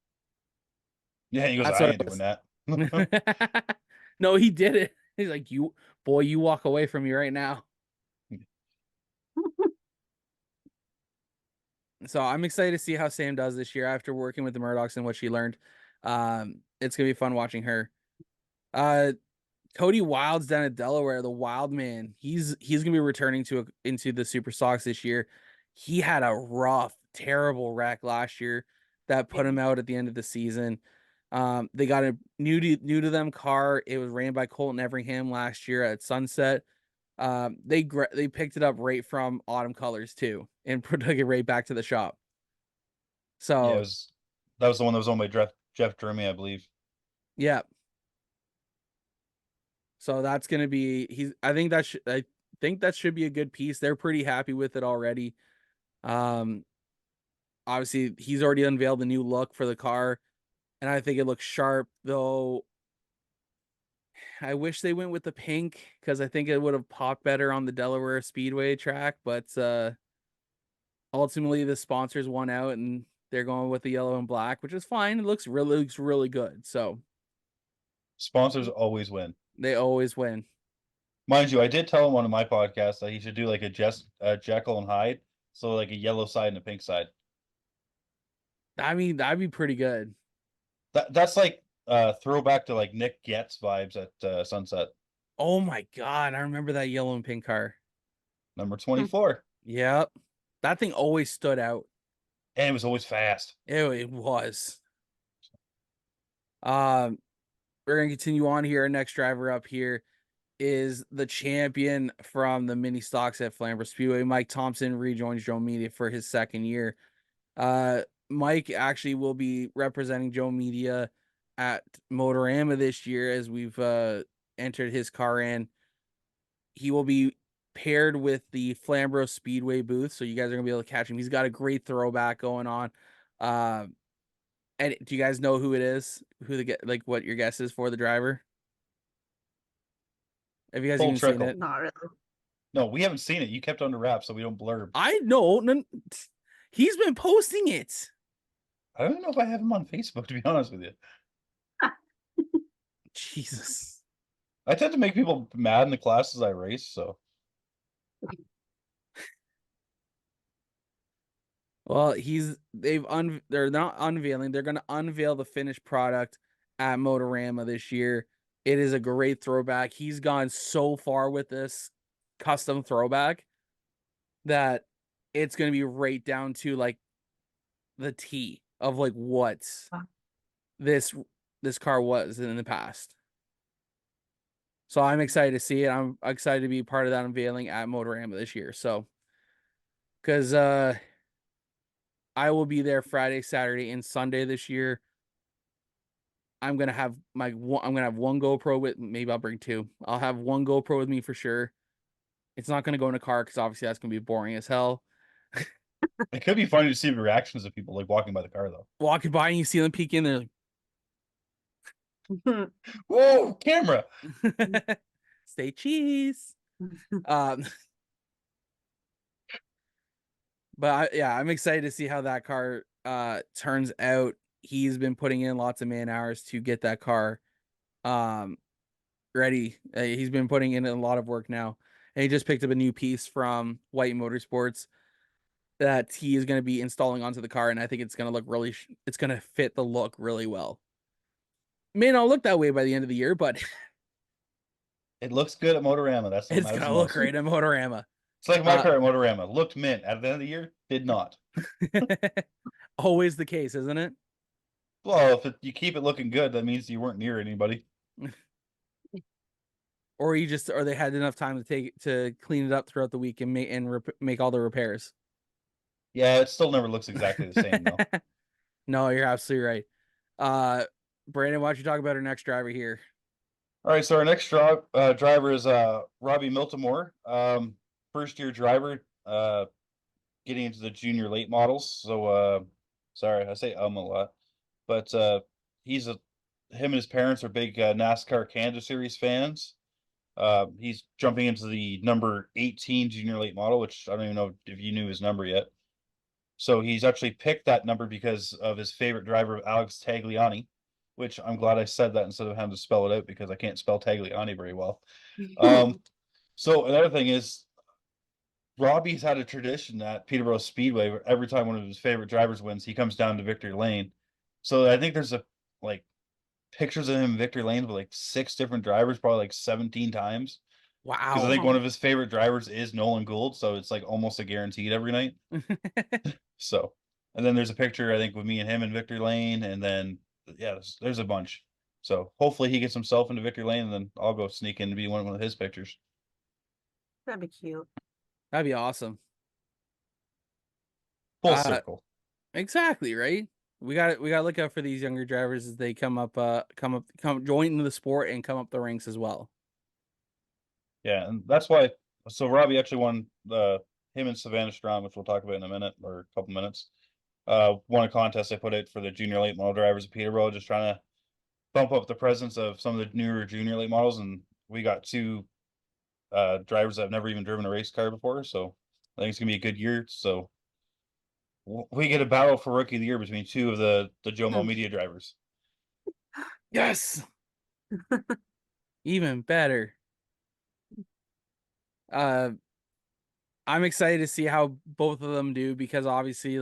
[SPEAKER 5] Yeah, he goes,
[SPEAKER 1] That's
[SPEAKER 5] "I
[SPEAKER 1] what
[SPEAKER 5] ain't
[SPEAKER 1] it was.
[SPEAKER 5] doing that."
[SPEAKER 1] No, he did it. He's like, you walk away from me right now. So I'm excited to see how Sam does this year after working with the Murdochs and what she learned. It's gonna be fun watching her. Cody Wilds down at Delaware, the Wild Man. He's gonna be returning into the Super Stocks this year. He had a rough, terrible wreck last year that put him out at the end of the season. They got a new to them car. It was ran by Colton Everingham last year at Sunset. They picked it up right from Autumn Colors too, and took it right back to the shop. So
[SPEAKER 5] yeah, that was the one that was owned by Jeff Drumy, I believe.
[SPEAKER 1] Yeah. So that's gonna be I think that should be a good piece. They're pretty happy with it already. Obviously he's already unveiled the new look for the car, and I think it looks sharp, though I wish they went with the pink because I think it would have popped better on the Delaware Speedway track, but ultimately the sponsors won out and they're going with the yellow and black, which is fine. It looks really good. So
[SPEAKER 5] Sponsors always win.
[SPEAKER 1] they always win.
[SPEAKER 5] Mind you, I did tell him on my podcast that he should do like a Jekyll and Hyde, so like a yellow side and a pink side.
[SPEAKER 1] I mean, that'd be pretty good.
[SPEAKER 5] That's like throwback to like Nick Getz vibes at Sunset.
[SPEAKER 1] Oh my God, I remember that yellow and pink car.
[SPEAKER 5] Number 24.
[SPEAKER 1] Yep. That thing always stood out.
[SPEAKER 5] And it was always fast.
[SPEAKER 1] It was. We're gonna continue on here. Our next driver up here is the champion from the mini stocks at Flamborough Speedway. Mike Thompson rejoins JoMo Media for his second year. Mike actually will be representing JoMo Media at Motorama this year as we've entered his car in. He will be paired with the Flamborough Speedway booth, so you guys are gonna be able to catch him. He's got a great throwback going on. And do you guys know who it is? Who what your guess is for the driver? Have you guys
[SPEAKER 5] Full
[SPEAKER 1] even seen
[SPEAKER 5] trickle.
[SPEAKER 1] it?
[SPEAKER 4] Not really.
[SPEAKER 5] No, we haven't seen it. You kept under wraps, so we don't blurb.
[SPEAKER 1] I know. He's been posting it.
[SPEAKER 5] I don't know if I have him on Facebook, to be honest with you.
[SPEAKER 1] Jesus.
[SPEAKER 5] I tend to make people mad in the classes I race, so.
[SPEAKER 1] Well, they're not unveiling. They're going to unveil the finished product at Motorama this year. It is a great throwback. He's gone so far with this custom throwback that it's going to be right down to like the T of like what this car was in the past. So I'm excited to see it. I'm excited to be part of that unveiling at Motorama this year. So, because I will be there Friday, Saturday, and Sunday this year. I'm gonna have one GoPro with. Maybe I'll bring two. I'll have one GoPro with me for sure. It's not gonna go in a car because obviously that's gonna be boring as hell.
[SPEAKER 5] It could be funny to see the reactions of people like walking by the car, though.
[SPEAKER 1] Walking by and you see them peek in there.
[SPEAKER 4] Hmm.
[SPEAKER 5] Whoa, camera!
[SPEAKER 1] Stay cheese. But I'm excited to see how that car turns out. He's been putting in lots of man hours to get that car ready. He's been putting in a lot of work now. And he just picked up a new piece from White Motorsports that he is going to be installing onto the car, and I think it's going to look it's going to fit the look really well. May not look that way by the end of the year, but
[SPEAKER 5] It looks good at Motorama. That's
[SPEAKER 1] it's going to look great at Motorama.
[SPEAKER 5] It's like my car at Motorama. Looked mint. At the end of the year, did not.
[SPEAKER 1] Always the case, isn't it?
[SPEAKER 5] Well, if you keep it looking good, that means you weren't near anybody.
[SPEAKER 1] Or they had enough time to clean it up throughout the week and make all the repairs.
[SPEAKER 5] Yeah, it still never looks exactly the same though.
[SPEAKER 1] No, you're absolutely right. Brandon, why don't you talk about our next driver here?
[SPEAKER 5] All right, so our next driver is Robbie Miltimore, first year driver, getting into the junior late models. So sorry, I say a lot, but him and his parents are big NASCAR Canada Series fans. He's jumping into the number 18 junior late model, which I don't even know if you knew his number yet. So he's actually picked that number because of his favorite driver, Alex Tagliani, which I'm glad I said that instead of having to spell it out because I can't spell Tagliani very well. So another thing is Robbie's had a tradition at Peterborough Speedway where every time one of his favorite drivers wins, he comes down to victory lane. So I think there's pictures of him in victory lane with like 6 different drivers, probably like 17 times.
[SPEAKER 1] Wow.
[SPEAKER 5] Because I think one of his favorite drivers is Nolan Gould, so it's like almost a guaranteed every night. So, and then there's a picture I think with me and him in victory lane, and then there's a bunch. So hopefully he gets himself into victory lane, and then I'll go sneak in to be one of his pictures.
[SPEAKER 4] That'd be cute.
[SPEAKER 1] That'd be awesome.
[SPEAKER 5] Full circle.
[SPEAKER 1] Exactly, right? We got to look out for these younger drivers as they come join into the sport and come up the ranks as well.
[SPEAKER 5] Yeah, and that's why. So Robbie actually won him and Savannah Strom, which we'll talk about in a minute or a couple minutes. Won a contest I put out for the junior late model drivers at Peterborough, just trying to bump up the presence of some of the newer junior late models, and we got 2 drivers that have never even driven a race car before. So I think it's gonna be a good year. So we get a battle for rookie of the year between 2 of the JoMo Media drivers.
[SPEAKER 1] Yes. Even better. I'm excited to see how both of them do because obviously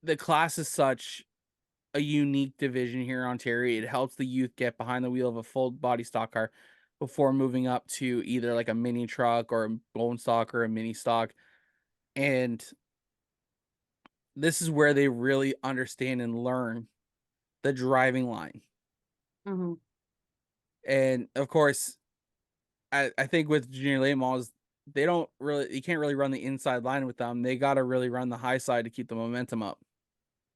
[SPEAKER 1] the class is such a unique division here in Ontario. It helps the youth get behind the wheel of a full body stock car before moving up to either like a mini truck or a blown stock or a mini stock. And this is where they really understand and learn the driving line.
[SPEAKER 4] Mm-hmm.
[SPEAKER 1] And of course, I think with junior late models, you can't really run the inside line with them. They got to really run the high side to keep the momentum up.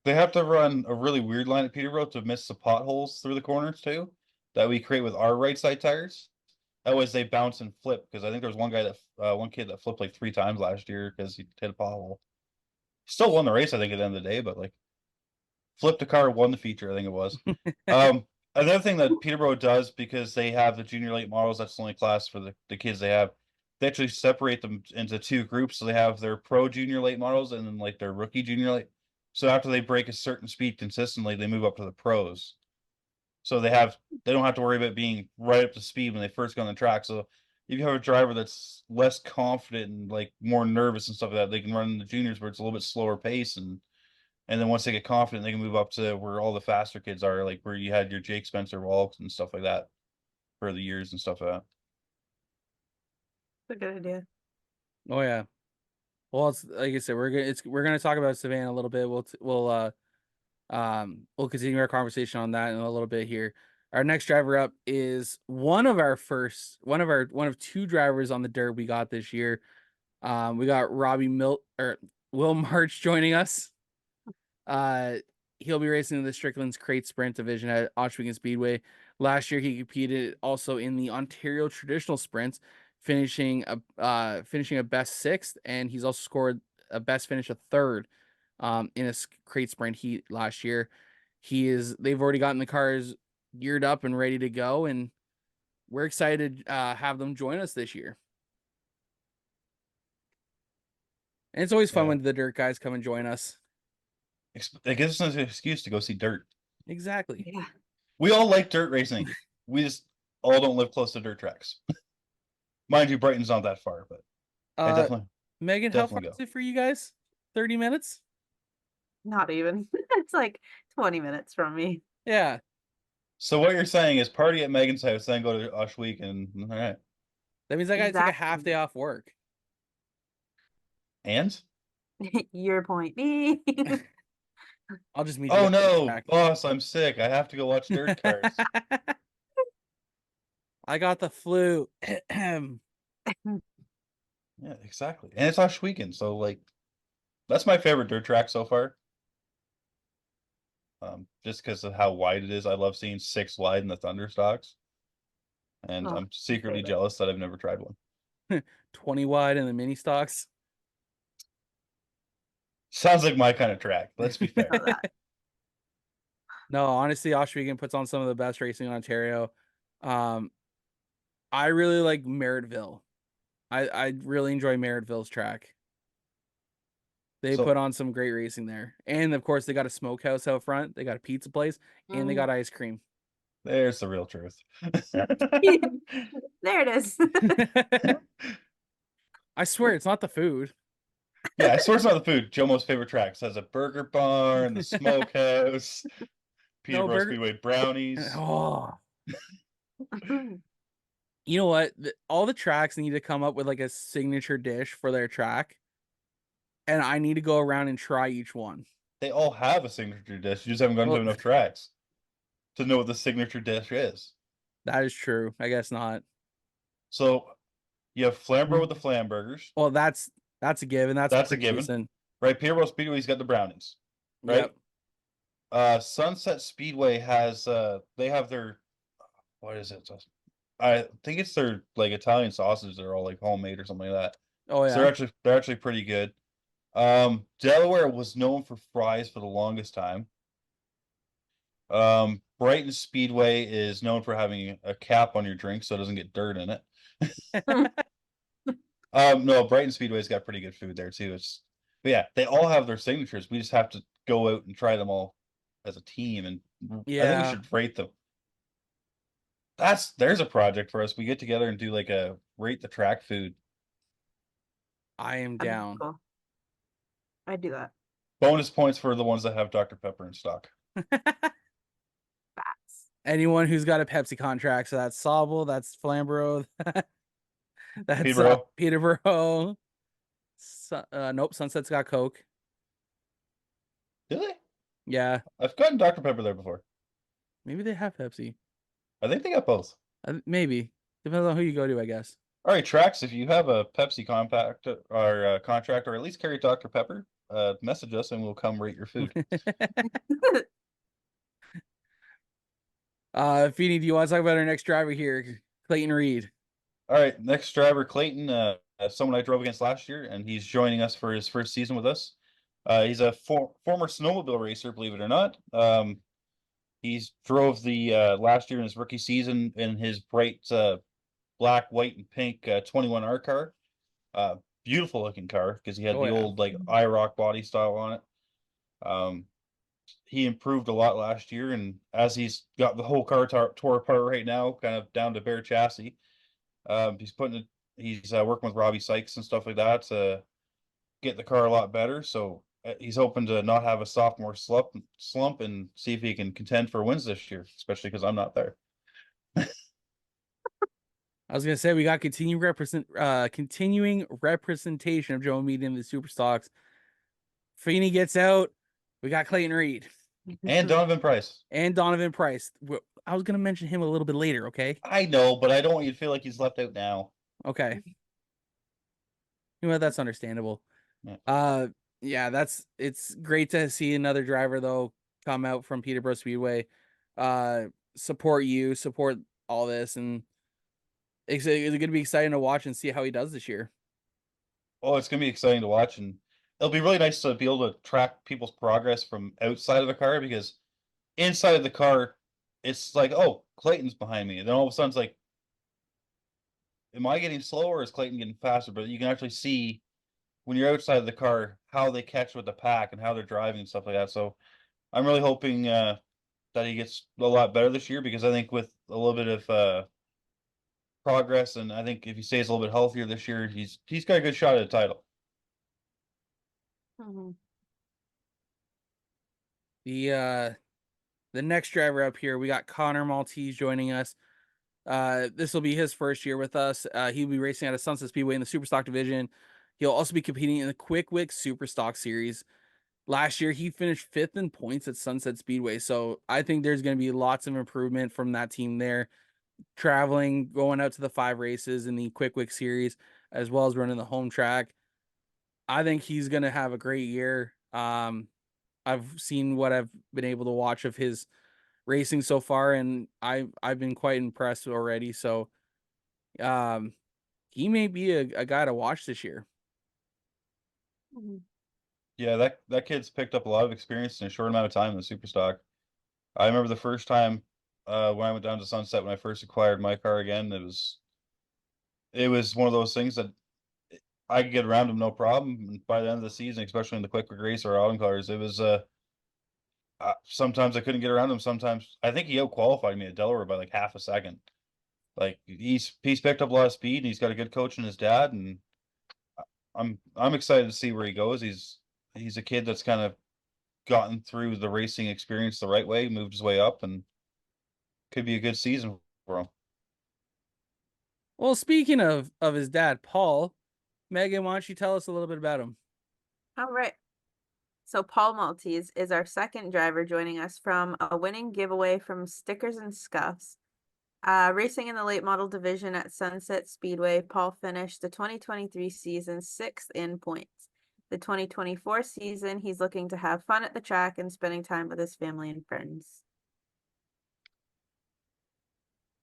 [SPEAKER 5] They have to run a really weird line at Peterborough to miss the potholes through the corners too, that we create with our right side tires. Otherwise, they bounce and flip, because I think there was one kid that flipped like 3 times last year because he hit a pothole. Still won the race, I think, at the end of the day, but like flipped a car, won the feature, I think it was. Another thing that Peterborough does, because they have the junior late models, that's the only class for the kids they have. They actually separate them into 2 groups. So they have their pro junior late models and then like their rookie junior late. So after they break a certain speed consistently, they move up to the pros. So they don't have to worry about being right up to speed when they first go on the track. So if you have a driver that's less confident and like more nervous and stuff like that, they can run in the juniors where it's a little bit slower pace, and then once they get confident, they can move up to where all the faster kids are, like where you had your Jake Spencer Walks and stuff like that for the years and stuff like that.
[SPEAKER 4] That's a good idea.
[SPEAKER 1] Oh yeah. Well, it's like I said, we're gonna talk about Savannah a little bit. We'll continue our conversation on that in a little bit here. Our next driver up is one of 2 drivers on the dirt we got this year. We got Will March joining us. He'll be racing in the Strickland's Crate Sprint division at Ohsweken Speedway. Last year, he competed also in the Ontario Traditional Sprints, finishing a best 6th, and he's also scored a best finish of 3rd in a Crate Sprint heat last year. They've already gotten the cars geared up and ready to go, and we're excited to have them join us this year. And it's always fun when the dirt guys come and join us.
[SPEAKER 5] It gives us an excuse to go see dirt.
[SPEAKER 1] Exactly.
[SPEAKER 4] Yeah.
[SPEAKER 5] We all like dirt racing. We just all don't live close to dirt tracks. Mind you, Brighton's not that far, but I definitely.
[SPEAKER 1] Megan, how far
[SPEAKER 5] definitely
[SPEAKER 1] is it for you guys? 30 minutes?
[SPEAKER 4] Not even. It's like 20 minutes from me.
[SPEAKER 1] Yeah.
[SPEAKER 5] So what you're saying is party at Megan's house, then go to Ohsweken. All right.
[SPEAKER 1] That means I gotta take a
[SPEAKER 4] Exactly.
[SPEAKER 1] half day off work.
[SPEAKER 5] And?
[SPEAKER 4] Your point. Me.
[SPEAKER 1] I'll just meet you
[SPEAKER 5] Oh
[SPEAKER 1] at the
[SPEAKER 5] no,
[SPEAKER 1] track.
[SPEAKER 5] boss, I'm sick. I have to go watch dirt cars.
[SPEAKER 1] I got the flu.
[SPEAKER 5] Yeah, exactly. And it's Ohsweken, so like that's my favorite dirt track so far. Just because of how wide it is. I love seeing 6 wide in the Thunderstocks. And
[SPEAKER 4] Oh,
[SPEAKER 5] I'm secretly
[SPEAKER 4] favorite.
[SPEAKER 5] jealous that I've never tried one.
[SPEAKER 1] 20 wide in the mini stocks.
[SPEAKER 5] Sounds like my kind of track. Let's be fair.
[SPEAKER 4] Know that.
[SPEAKER 1] No, honestly, Ohsweken puts on some of the best racing in Ontario. I really like Merrittville. I really enjoy Merrittville's track. They
[SPEAKER 5] So-
[SPEAKER 1] put on some great racing there. And of course, they got a smokehouse out front. They got a pizza place, and they got ice cream.
[SPEAKER 5] There's the real truth.
[SPEAKER 4] There it is.
[SPEAKER 1] I swear, it's not the food.
[SPEAKER 5] Yeah, I swear it's not the food. JoMo's favorite tracks has a burger barn, the smokehouse, Peterborough
[SPEAKER 1] burger-
[SPEAKER 5] Speedway brownies.
[SPEAKER 1] Oh, you know what? All the tracks need to come up with like a signature dish for their track, and I need to go around and try each one.
[SPEAKER 5] They all have a signature dish. You just haven't gone to enough tracks to know what the signature dish is.
[SPEAKER 1] That is true. I guess not.
[SPEAKER 5] So you have Flamborough with the flam burgers,
[SPEAKER 1] Well, that's a given. That's
[SPEAKER 5] a given.
[SPEAKER 1] decent.
[SPEAKER 5] right? Peterborough Speedway's got the brownies, right?
[SPEAKER 1] Yep.
[SPEAKER 5] Sunset Speedway has they have their, what is it? I think it's their like Italian sausages. They're all like homemade or something like that.
[SPEAKER 1] Oh
[SPEAKER 5] So
[SPEAKER 1] yeah.
[SPEAKER 5] they're actually pretty good. Delaware was known for fries for the longest time. Brighton Speedway is known for having a cap on your drink so it doesn't get dirt in it. No, Brighton Speedway's got pretty good food there too. But yeah, they all have their signatures. We just have to go out and try them all as a team, and I think
[SPEAKER 1] Yeah.
[SPEAKER 5] we should rate them. There's a project for us. We get together and do like a rate the track food.
[SPEAKER 1] I am
[SPEAKER 4] That'd be
[SPEAKER 1] down.
[SPEAKER 4] cool. I'd do that.
[SPEAKER 5] Bonus points for the ones that have Dr. Pepper in stock.
[SPEAKER 4] Facts.
[SPEAKER 1] Anyone who's got a Pepsi contract, so that's Sauble, that's Flamborough, that's
[SPEAKER 5] Peterborough.
[SPEAKER 1] Peterborough. Nope, Sunset's got Coke.
[SPEAKER 5] Do they?
[SPEAKER 1] Yeah,
[SPEAKER 5] I've gotten Dr. Pepper there before.
[SPEAKER 1] maybe they have Pepsi.
[SPEAKER 5] I think they got both.
[SPEAKER 1] Maybe depends on who you go to, I guess.
[SPEAKER 5] All right, Trax, if you have a Pepsi compact or contract, or at least carry Dr. Pepper, message us and we'll come rate your food.
[SPEAKER 1] Feeney, do you want to talk about our next driver here, Clayton Reed?
[SPEAKER 5] All right, next driver, Clayton, someone I drove against last year, and he's joining us for his first season with us. He's a former snowmobile racer, believe it or not. He's drove the last year in his rookie season in his bright black, white, and pink 21R car. Beautiful looking car because he had
[SPEAKER 1] Oh,
[SPEAKER 5] the
[SPEAKER 1] yeah.
[SPEAKER 5] old like IROC body style on it. He improved a lot last year, and as he's got the whole car tore apart right now, kind of down to bare chassis. He's working with Robbie Sykes and stuff like that to get the car a lot better. So he's hoping to not have a sophomore slump and see if he can contend for wins this year, especially because I'm not there.
[SPEAKER 1] I was gonna say we got continuing representation of JoMo Media in the Super Stocks. Feeney gets out. We got Clayton Reed
[SPEAKER 5] And Donovan Price.
[SPEAKER 1] and Donovan Price. I was gonna mention him a little bit later. Okay.
[SPEAKER 5] I know, but I don't want you to feel like he's left out now.
[SPEAKER 1] Okay. You know what? That's understandable.
[SPEAKER 5] Yeah.
[SPEAKER 1] Yeah, it's great to see another driver though come out from Peterborough Speedway. Support all this, and it's going to be exciting to watch and see how he does this year.
[SPEAKER 5] Oh, it's gonna be exciting to watch, and it'll be really nice to be able to track people's progress from outside of the car because inside of the car, it's like, oh, Clayton's behind me, and then all of a sudden it's like, am I getting slower or is Clayton getting faster? But you can actually see when you're outside of the car how they catch with the pack and how they're driving and stuff like that. So I'm really hoping that he gets a lot better this year because I think with a little bit of progress, and I think if he stays a little bit healthier this year, he's got a good shot at a title.
[SPEAKER 4] Mhm.
[SPEAKER 1] The next driver up here, we got Connor Maltese joining us. This will be his first year with us. He'll be racing out of Sunset Speedway in the Super Stock division. He'll also be competing in the Quick Wick Super Stock Series. Last year, he finished 5th in points at Sunset Speedway. So I think there's going to be lots of improvement from that team there. Traveling, going out to the 5 races in the Quick Wick Series, as well as running the home track. I think he's going to have a great year. I've seen what I've been able to watch of his racing so far, and I've been quite impressed already. So, he may be a guy to watch this year.
[SPEAKER 4] Mhm.
[SPEAKER 5] Yeah, that kid's picked up a lot of experience in a short amount of time in the super stock. I remember the first time when I went down to Sunset when I first acquired my car again, it was one of those things that I could get around him no problem. And by the end of the season, especially in the quick race or autumn cars, it was sometimes I couldn't get around him. Sometimes I think he out qualified me at Delaware by like half a second. Like he's picked up a lot of speed and he's got a good coach in his dad, and I'm excited to see where he goes. He's a kid that's kind of gotten through the racing experience the right way, moved his way up, and could be a good season for him.
[SPEAKER 1] Well, speaking of his dad, Paul, Megan, why don't you tell us a little bit about him?
[SPEAKER 4] All right. So Paul Maltese is our second driver joining us from a winning giveaway from Stickers and Scuffs. Racing in the late model division at Sunset Speedway, Paul finished the 2023 season 6th in points. The 2024 season, he's looking to have fun at the track and spending time with his family and friends.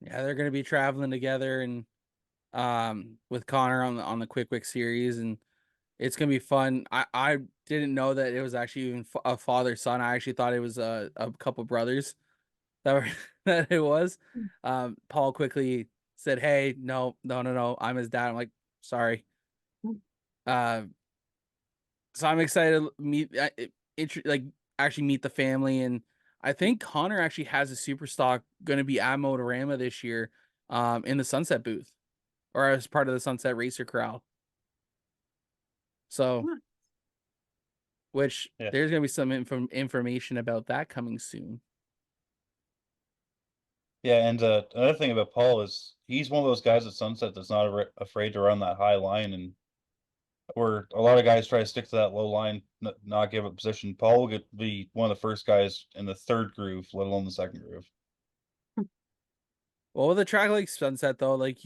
[SPEAKER 1] Yeah, they're going to be traveling together and with Connor on the Quick Wick series, and it's going to be fun. I didn't know that it was actually even a father son. I actually thought it was a couple brothers that were that it was. Paul quickly said, "Hey, no, I'm his dad." I'm like, "Sorry." So I'm excited to meet actually meet the family, and I think Connor actually has a super stock going to be at Motorama this year, in the Sunset booth, or as part of the Sunset Racer Corral. So, which
[SPEAKER 5] Yeah.
[SPEAKER 1] there's going to be some information about that coming soon.
[SPEAKER 5] Yeah, and another thing about Paul is he's one of those guys at Sunset that's not afraid to run that high line, and where a lot of guys try to stick to that low line, not give up position. Paul will be one of the first guys in the third groove, let alone the second groove.
[SPEAKER 1] Well, with a track like Sunset though, like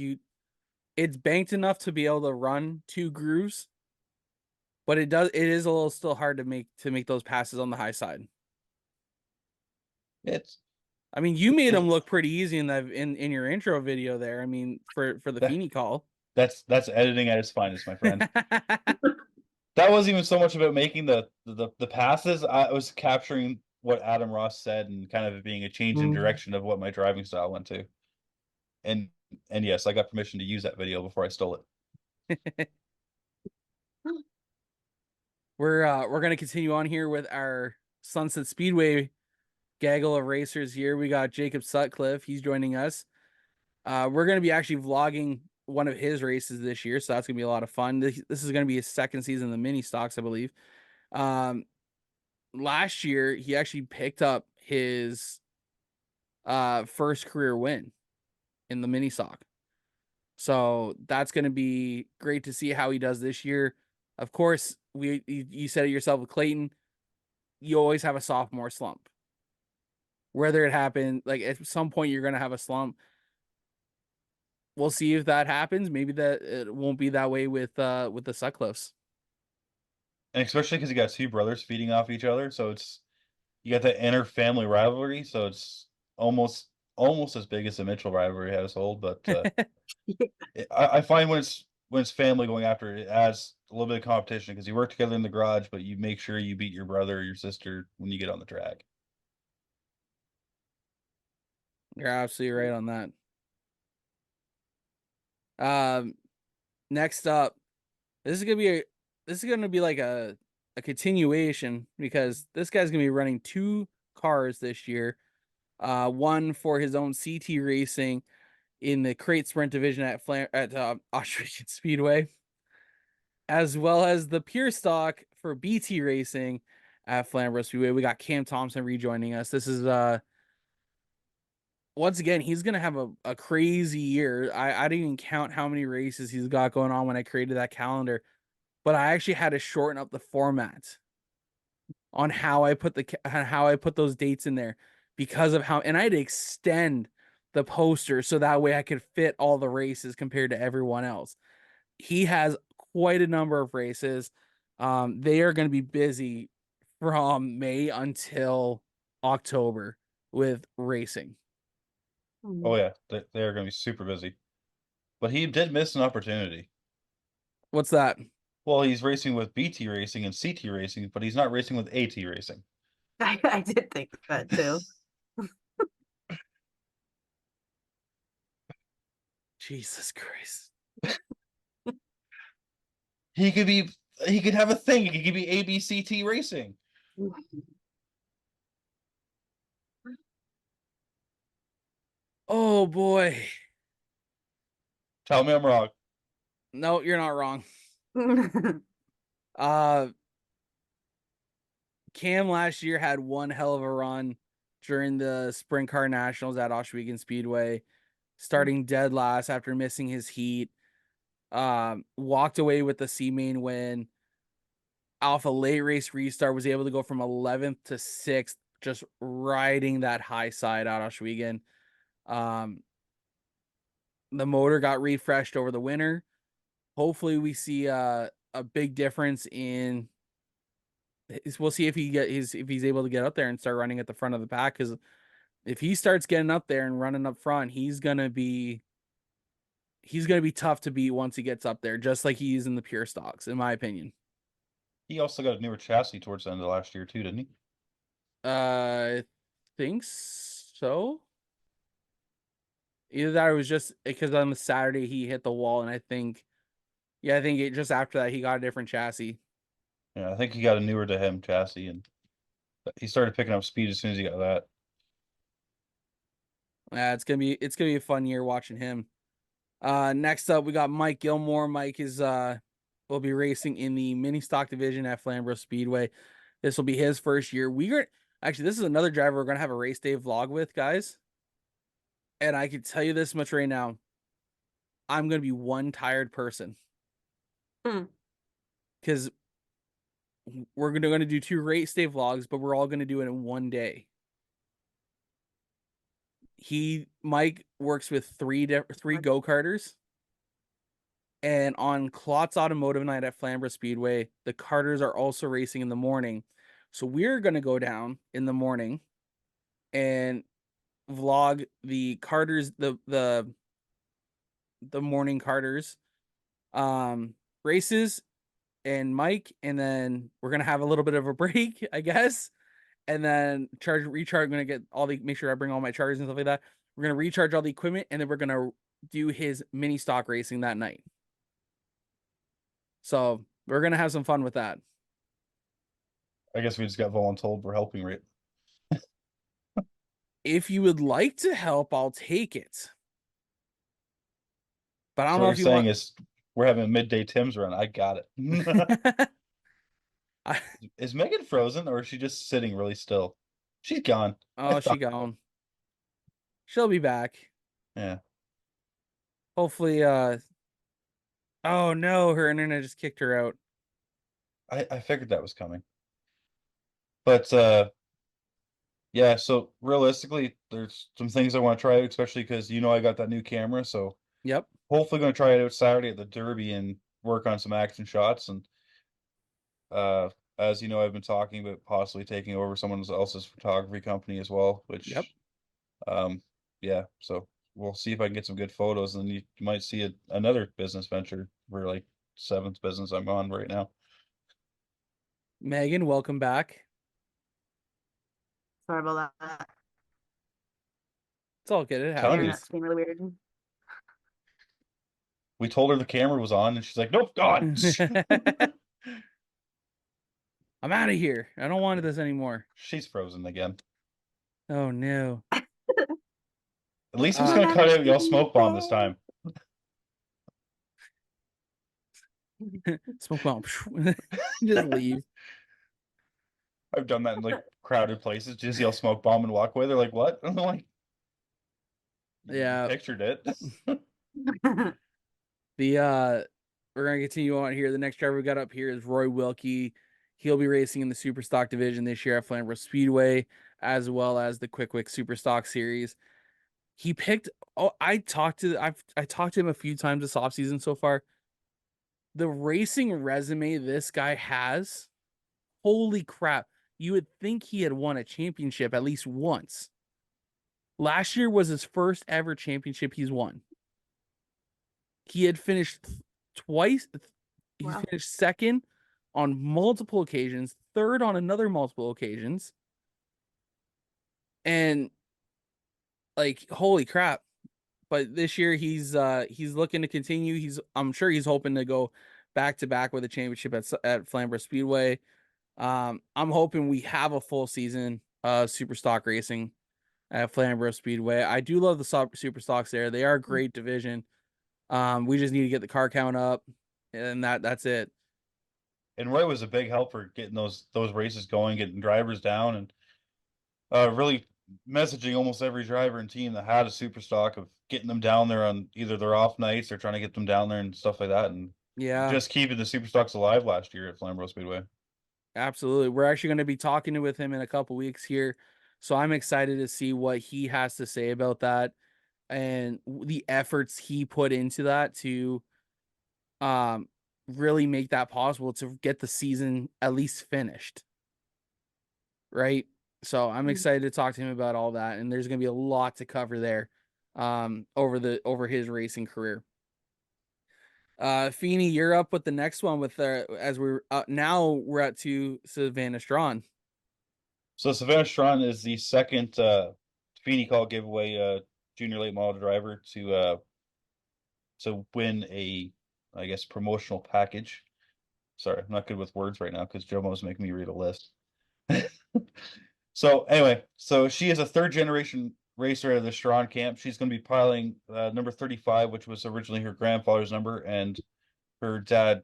[SPEAKER 1] it's banked enough to be able to run 2 grooves, but it is a little still hard to make those passes on the high side.
[SPEAKER 5] It's
[SPEAKER 1] I mean, you made
[SPEAKER 5] it,
[SPEAKER 1] them look pretty easy in your intro video there. I mean, for the
[SPEAKER 5] that,
[SPEAKER 1] Feeney call.
[SPEAKER 5] that's editing at its finest, my friend. That wasn't even so much about making the passes. I was capturing what Adam Ross said and kind of it being a change in direction of what my driving style went to. And and yes, I got permission to use that video before I stole it.
[SPEAKER 1] We're gonna continue on here with our Sunset Speedway gaggle of racers here. We got Jacob Sutcliffe. He's joining us. We're gonna be actually vlogging one of his races this year, so that's gonna be a lot of fun. This is gonna be his second season in the mini stocks, I believe. Last year he actually picked up his first career win in the mini stock. So that's going to be great to see how he does this year. Of course, you said it yourself with Clayton, you always have a sophomore slump. Whether it happened, like at some point you're going to have a slump. We'll see if that happens. Maybe that it won't be that way with the Sutcliffes.
[SPEAKER 5] And especially because you got two brothers feeding off each other, so you got that inner family rivalry, so it's almost as big as the Mitchell rivalry household. But I find when it's family going after it, adds a little bit of competition because you work together in the garage, but you make sure you beat your brother or your sister when you get on the track.
[SPEAKER 1] You're absolutely right on that. Next up, this is gonna be like a continuation because this guy's gonna be running 2 cars this year. One for his own CT Racing in the crate sprint division at Australian Speedway, as well as the pure stock for BT Racing at Flamborough Speedway. We got Cam Thompson rejoining us. This is once again, he's gonna have a crazy year. I didn't even count how many races he's got going on when I created that calendar, but I actually had to shorten up the format on how I put those dates in there because of how, and I had to extend the poster so that way I could fit all the races compared to everyone else. He has quite a number of races. They are going to be busy from May until October with racing.
[SPEAKER 5] Oh yeah, they are going to be super busy. But he did miss an opportunity.
[SPEAKER 1] What's that?
[SPEAKER 5] Well, he's racing with BT Racing and CT Racing, but he's not racing with AT Racing.
[SPEAKER 4] I did think that too.
[SPEAKER 1] Jesus Christ.
[SPEAKER 5] He could have a thing. He could be ABCT Racing.
[SPEAKER 1] Oh boy.
[SPEAKER 5] Tell me I'm wrong.
[SPEAKER 1] No, you're not wrong. Uh Cam last year had one hell of a run during the Sprint Car Nationals at Oswego Speedway, starting dead last after missing his heat. Walked away with the C main win. Off a late race restart, was able to go from 11th to 6th, just riding that high side out Oswego. The motor got refreshed over the winter. Hopefully we see a big difference in. We'll see if he's able to get up there and start running at the front of the pack, because if he starts getting up there and running up front, he's gonna be tough to beat once he gets up there, just like he is in the pure stocks, in my opinion.
[SPEAKER 5] He also got a newer chassis towards the end of last year too, didn't he?
[SPEAKER 1] I think so. Either that or it was just because on the Saturday he hit the wall, and I think just after that he got a different chassis.
[SPEAKER 5] Yeah, I think he got a newer to him chassis, and he started picking up speed as soon as he got that.
[SPEAKER 1] Yeah, it's gonna be a fun year watching him. Next up we got Mike Gilmore. Mike is will be racing in the mini stock division at Flamborough Speedway. This will be his first year. Actually, this is another driver we're gonna have a race day vlog with, guys. And I can tell you this much right now. I'm gonna be one tired person. Because we're gonna do 2 race day vlogs, but we're all gonna do it in one day. Mike works with three go-karters. And on Klotz Automotive Night at Flamborough Speedway, the karters are also racing in the morning. So we're going to go down in the morning and vlog the karters, the morning karters races and Mike, and then we're going to have a little bit of a break, I guess. And then recharge. I'm going to make sure I bring all my chargers and stuff like that. We're going to recharge all the equipment, and then we're going to do his mini stock racing that night. So we're going to have some fun with that.
[SPEAKER 5] I guess we just got voluntold for helping, right?
[SPEAKER 1] If you would like to help, I'll take it. But I don't
[SPEAKER 5] So
[SPEAKER 1] know
[SPEAKER 5] what
[SPEAKER 1] if
[SPEAKER 5] you're saying is we're having a midday Tim's run. I got it. Is Megan frozen or is she just sitting really still? She's gone.
[SPEAKER 1] Oh, she gone. She'll be back.
[SPEAKER 5] Yeah.
[SPEAKER 1] Hopefully, oh no, her internet just kicked her out.
[SPEAKER 5] I figured that was coming. But yeah, so realistically, there's some things I want to try out, especially because I got that new camera. So
[SPEAKER 1] Yep.
[SPEAKER 5] hopefully going to try it out Saturday at the Derby and work on some action shots. And as you know, I've been talking about possibly taking over someone else's photography company as well, which
[SPEAKER 1] Yep.
[SPEAKER 5] yeah, so we'll see if I can get some good photos, and you might see another business venture for like 7th business I'm on right now.
[SPEAKER 1] Megan, welcome back.
[SPEAKER 4] Sorry about that.
[SPEAKER 1] It's all good. It
[SPEAKER 5] Telling you.
[SPEAKER 1] happens.
[SPEAKER 4] Internet's being really weird.
[SPEAKER 5] We told her the camera was on, and she's like, "Nope, God."
[SPEAKER 1] I'm out of here. I don't want this anymore.
[SPEAKER 5] She's frozen again.
[SPEAKER 1] Oh no.
[SPEAKER 5] At least I'm just gonna cut out y'all smoke bomb this time.
[SPEAKER 1] Smoke bomb. Just leave.
[SPEAKER 5] I've done that in like crowded places. Just yell smoke bomb and walk away. They're like, "What?" I'm like,
[SPEAKER 1] Yeah.
[SPEAKER 5] Pictured it.
[SPEAKER 1] We're gonna continue on here. The next driver we got up here is Roy Wilkie. He'll be racing in the Super Stock division this year at Flamborough Speedway, as well as the Quick Wick Super Stock Series. He picked. Oh, I talked to him a few times this offseason so far. The racing resume this guy has, holy crap! You would think he had won a championship at least once. Last year was his first ever championship he's won. He had finished twice. He
[SPEAKER 4] Wow.
[SPEAKER 1] finished second on multiple occasions, third on another multiple occasions. And like, holy crap. But this year he's looking to continue. I'm sure he's hoping to go back to back with a championship at Flamborough Speedway. I'm hoping we have a full season super stock racing at Flamborough Speedway. I do love the super stocks there. They are a great division. We just need to get the car count up, and that's it.
[SPEAKER 5] And Roy was a big help for getting those races going, getting drivers down, and really messaging almost every driver and team that had a super stock of getting them down there on either their off nights or trying to get them down there and stuff like that. And
[SPEAKER 1] Yeah,
[SPEAKER 5] just keeping the super stocks alive last year at Flamborough Speedway.
[SPEAKER 1] absolutely. We're actually going to be talking with him in a couple weeks here, so I'm excited to see what he has to say about that and the efforts he put into that to really make that possible to get the season at least finished. Right? So I'm excited to talk to him about all that, and there's going to be a lot to cover there over his racing career. Feeney, you're up with the next one with as we're now we're at to Savannah Strawn.
[SPEAKER 5] So Savannah Strawn is the second Feeney Call giveaway junior late model driver to win a, I guess, promotional package. Sorry, I'm not good with words right now because JoMo's making me read a list. So anyway, so she is a 3rd generation racer out of the Strawn camp. She's going to be piling number 35, which was originally her grandfather's number, and her dad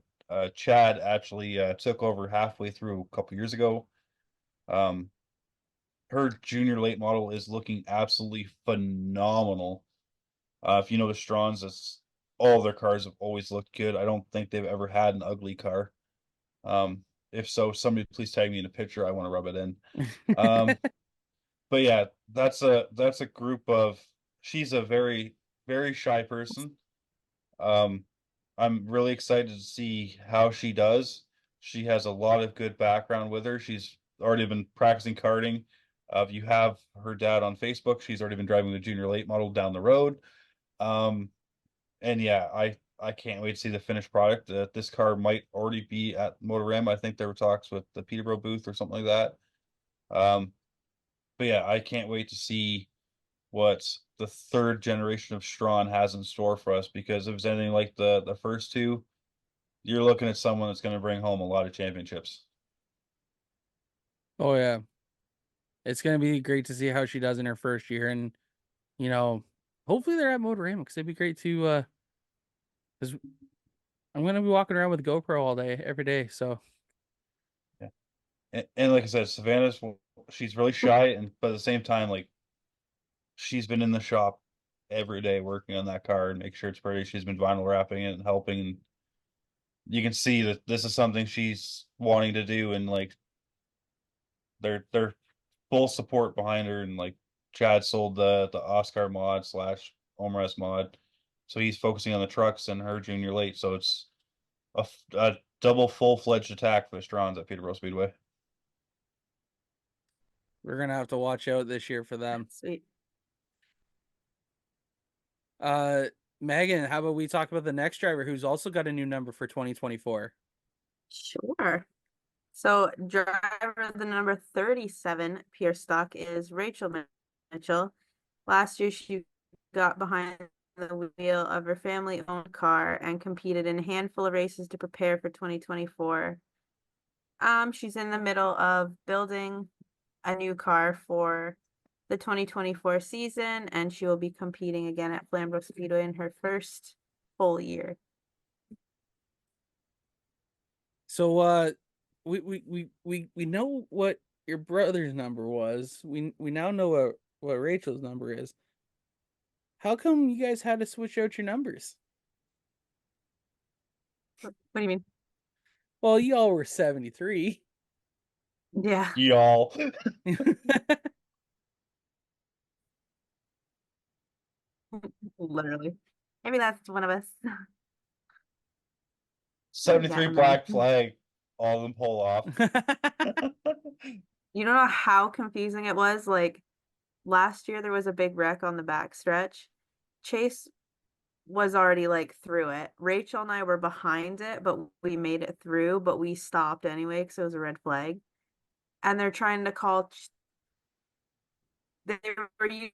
[SPEAKER 5] Chad actually took over halfway through a couple years ago. Her junior late model is looking absolutely phenomenal. If you know the Strauns, all their cars have always looked good. I don't think they've ever had an ugly car. If so, somebody please tag me in a picture. I want to rub it in. but yeah, that's a group of. She's a very very shy person. Um, I'm really excited to see how she does. She has a lot of good background with her. She's already been practicing karting. If you have her dad on Facebook, she's already been driving the junior late model down the road. Um, and yeah, I can't wait to see the finished product. This car might already be at Motorama. I think there were talks with the Peterborough booth or something like that. But yeah, I can't wait to see what the third generation of Strawn has in store for us, because if it's anything like the first two, you're looking at someone that's going to bring home a lot of championships.
[SPEAKER 1] Oh yeah, it's gonna be great to see how she does in her first year, and you know, hopefully they're at Motorama because it'd be great to. Because I'm gonna be walking around with a GoPro all day, every day. So
[SPEAKER 5] Yeah. And like I said, Savannah's, she's really shy, and but at the same time, like, she's been in the shop every day working on that car and make sure it's pretty. She's been vinyl wrapping it and helping. And you can see that this is something she's wanting to do, and like they're full support behind her. And like Chad sold the Oscar mod slash Omres mod, so he's focusing on the trucks and her junior late. So it's a double full-fledged attack for the Strons at Peterborough Speedway.
[SPEAKER 1] we're gonna have to watch out this year for them.
[SPEAKER 4] Sweet.
[SPEAKER 1] Uh, Megan, how about we talk about the next driver who's also got a new number for 2024?
[SPEAKER 4] Sure. So driver the number 37 Pure Stock is Rachel Mitchell. Last year she got behind the wheel of her family-owned car and competed in a handful of races to prepare for 2024. She's in the middle of building a new car for the 2024 season, and she will be competing again at Flamborough Speedway in her first full year.
[SPEAKER 1] So we know what your brother's number was. We now know what Rachel's number is. How come you guys had to switch out your numbers?
[SPEAKER 4] What do you mean?
[SPEAKER 1] Well, y'all were 73.
[SPEAKER 4] Yeah.
[SPEAKER 5] Y'all.
[SPEAKER 4] Literally. Maybe that's one of us.
[SPEAKER 5] 73
[SPEAKER 4] Yeah,
[SPEAKER 5] black flag, all of them pull off.
[SPEAKER 4] You don't know how confusing it was? Like last year there was a big wreck on the back stretch. Chase was already like through it. Rachel and I were behind it, but we made it through, but we stopped anyway because it was a red flag. And they're trying to call they were used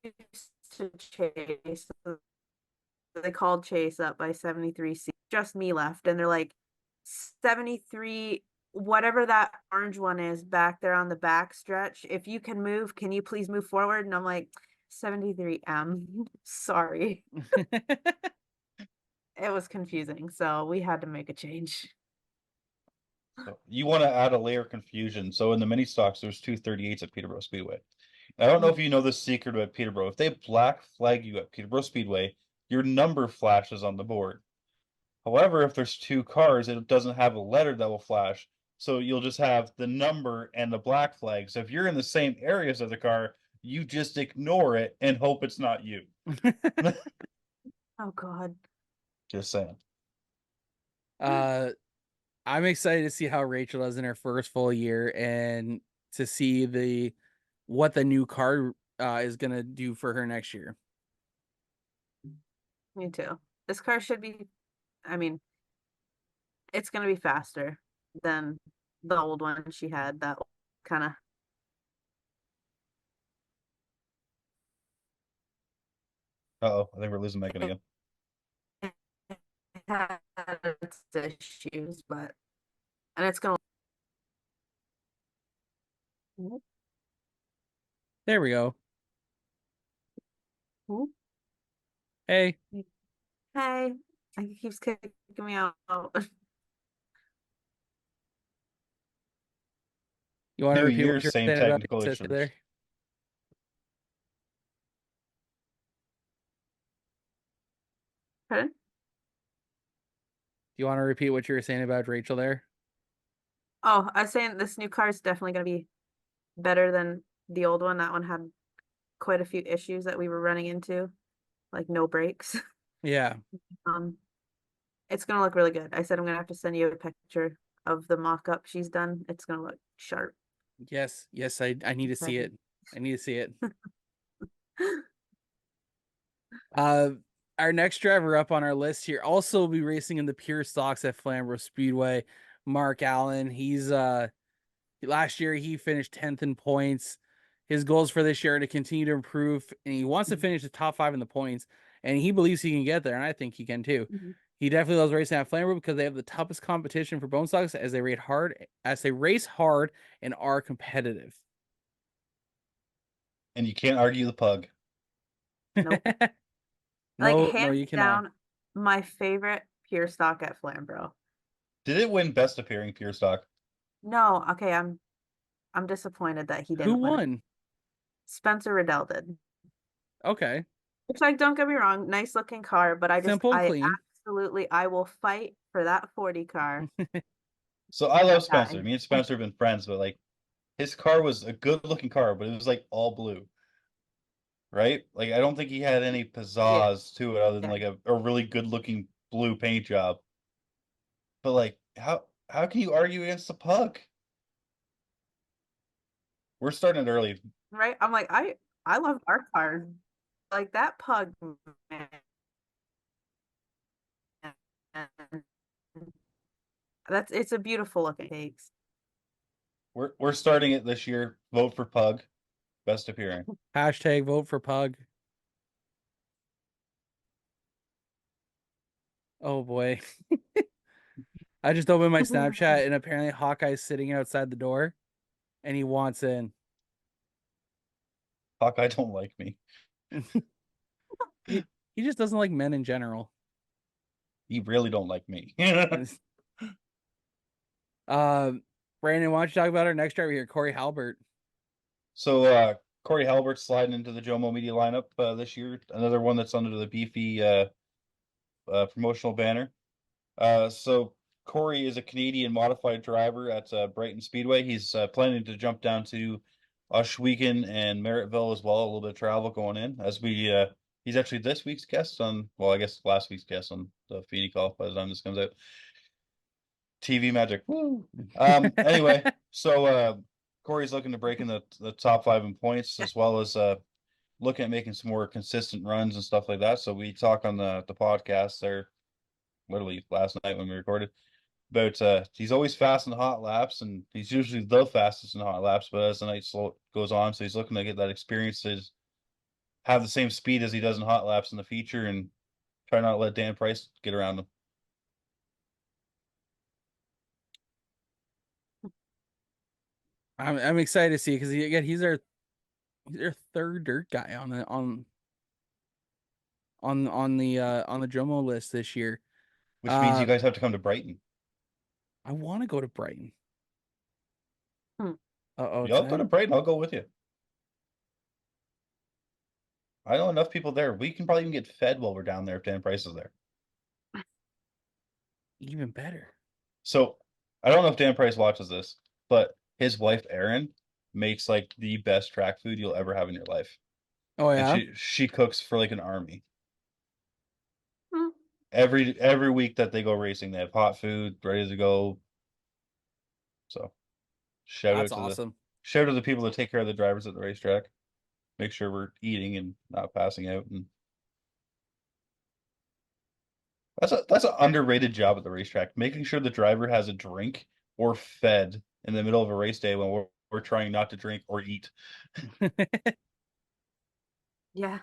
[SPEAKER 4] to Chase. So they called Chase up by 73C. Just me left, and they're like 73, whatever that orange one is back there on the back stretch. If you can move, can you please move forward? And I'm like, 73M. Sorry. It was confusing, so we had to make a change.
[SPEAKER 5] So you want to add a layer of confusion. So in the mini stocks, there's 238s at Peterborough Speedway. I don't know if you know the secret about Peterborough. If they black flag you at Peterborough Speedway, your number flashes on the board. However, if there's two cars, it doesn't have a letter that will flash. So you'll just have the number and the black flag. So if you're in the same areas of the car, you just ignore it and hope it's not you.
[SPEAKER 4] Oh God.
[SPEAKER 5] Just saying.
[SPEAKER 1] I'm excited to see how Rachel does in her first full year and to see what the new car is gonna do for her next year.
[SPEAKER 4] Me too. This car should be, I mean, it's gonna be faster than the old one she had. That kind of.
[SPEAKER 5] Uh-oh, I think we're losing Megan again.
[SPEAKER 4] Had its issues, but and it's gonna.
[SPEAKER 1] There we go.
[SPEAKER 4] Ooh.
[SPEAKER 1] Hey,
[SPEAKER 4] Hey, it keeps kicking me out.
[SPEAKER 1] you want to
[SPEAKER 5] New
[SPEAKER 1] repeat
[SPEAKER 5] Year,
[SPEAKER 1] what you're
[SPEAKER 5] same
[SPEAKER 1] saying about
[SPEAKER 5] technical
[SPEAKER 1] sister
[SPEAKER 5] issues.
[SPEAKER 1] there?
[SPEAKER 4] Pardon?
[SPEAKER 1] Do you want to repeat what you were saying about Rachel there?
[SPEAKER 4] Oh, I was saying this new car is definitely gonna be better than the old one. That one had quite a few issues that we were running into, like no brakes.
[SPEAKER 1] Yeah.
[SPEAKER 4] It's gonna look really good. I said I'm gonna have to send you a picture of the mock-up she's done. It's gonna look sharp.
[SPEAKER 1] Yes. I need to see it. I need to see it. Our next driver up on our list here also will be racing in the pure stocks at Flamborough Speedway. Mark Allen. He's last year he finished 10th in points. His goals for this year are to continue to improve, and he wants to finish the top 5 in the points, and he believes he can get there, and I think he can too. He definitely loves racing at Flamborough because they have the toughest competition for bone stocks as they race hard and are competitive.
[SPEAKER 5] And you can't argue the pug.
[SPEAKER 4] Nope.
[SPEAKER 1] No,
[SPEAKER 4] Like,
[SPEAKER 1] no,
[SPEAKER 4] hands
[SPEAKER 1] you cannot.
[SPEAKER 4] down, my favorite pure stock at Flamborough.
[SPEAKER 5] Did it win best appearing pure stock?
[SPEAKER 4] No, okay, I'm disappointed that he
[SPEAKER 1] Who
[SPEAKER 4] didn't win it.
[SPEAKER 1] won?
[SPEAKER 4] Spencer Riddell did.
[SPEAKER 1] Okay.
[SPEAKER 4] Which, like, don't get me wrong, nice looking car, but
[SPEAKER 1] Simple and clean.
[SPEAKER 4] I will fight for that 40 car.
[SPEAKER 5] So I love
[SPEAKER 4] Die.
[SPEAKER 5] Spencer. Me and Spencer have been friends, but like his car was a good looking car, but it was like all blue. Right? Like I don't think he had any pizzazz to it other than like a really good looking blue paint job. But like how can you argue against the pug? We're starting it early.
[SPEAKER 4] Right? I'm like, I love our cars. Like that pug, man. It's a beautiful looking cakes.
[SPEAKER 5] We're starting it this year. Vote for pug. Best appearing.
[SPEAKER 1] Hashtag vote for pug. Oh boy. I just opened my Snapchat and apparently Hawkeye's sitting outside the door and he wants in.
[SPEAKER 5] Hawkeye don't like me.
[SPEAKER 1] He just doesn't like men in general.
[SPEAKER 5] He really don't like me.
[SPEAKER 1] Brandon, why don't you talk about our next driver here, Cory Halbert?
[SPEAKER 5] So Cory Halbert's sliding into the JoMo Media lineup this year. Another one that's under the beefy promotional banner. So Cory is a Canadian modified driver at Brighton Speedway. He's planning to jump down to Ohsweken and Merrittville as well. A little bit of travel going in as he's actually this week's guest on, well, I guess last week's guest on the Feeney Call by the time this comes out. TV magic. Woo. Anyway, so Cory's looking to break in the top 5 in points as well as looking at making some more consistent runs and stuff like that. So we talk on the podcast there literally last night when we recorded about he's always fast in the hot laps and he's usually the fastest in the hot laps, but as the night goes on, so he's looking to get that experience to have the same speed as he does in hot laps in the feature and try not to let Dan Price get around him.
[SPEAKER 1] I'm excited to see because he's our third dirt guy on the JoMo list this year.
[SPEAKER 5] Which means you guys have to come to Brighton.
[SPEAKER 1] I want to go to Brighton.
[SPEAKER 5] Y'all go to Brighton, I'll go with you. I know enough people there. We can probably even get fed while we're down there if Dan Price is there.
[SPEAKER 1] Even better.
[SPEAKER 5] So I don't know if Dan Price watches this, but his wife Erin makes like the best track food you'll ever have in your life.
[SPEAKER 1] Oh yeah.
[SPEAKER 5] And she cooks for like an army. Every week that they go racing, they have hot food ready to go. So shout out to the people that take care of the drivers at the racetrack. Make sure we're eating and not passing out. And that's an underrated job at the racetrack, making sure the driver has a drink or fed in the middle of a race day when we're trying not to drink or eat.
[SPEAKER 4] Yeah,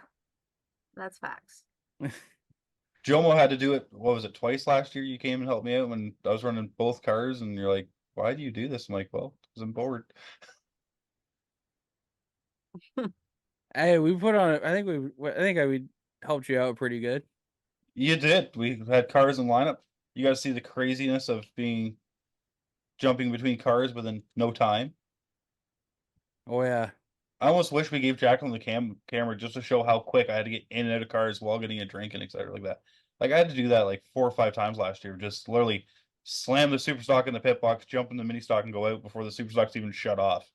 [SPEAKER 4] that's facts.
[SPEAKER 5] JoMo had to do it, what was it, twice last year? You came and helped me out when I was running both cars, and you're like, why do you do this? I'm like, well, because I'm bored.
[SPEAKER 1] Hey, we put on I think we helped you out pretty good.
[SPEAKER 5] You did. We had cars in lineup. You got to see the craziness of jumping between cars within no time.
[SPEAKER 1] Oh yeah.
[SPEAKER 5] I almost wish we gave Jacqueline the camera just to show how quick I had to get in and out of cars while getting a drink and etc. like that. Like I had to do that like 4 or 5 times last year. Just literally slam the super stock in the pit box, jump in the mini stock, and go out before the super stock's even shut off.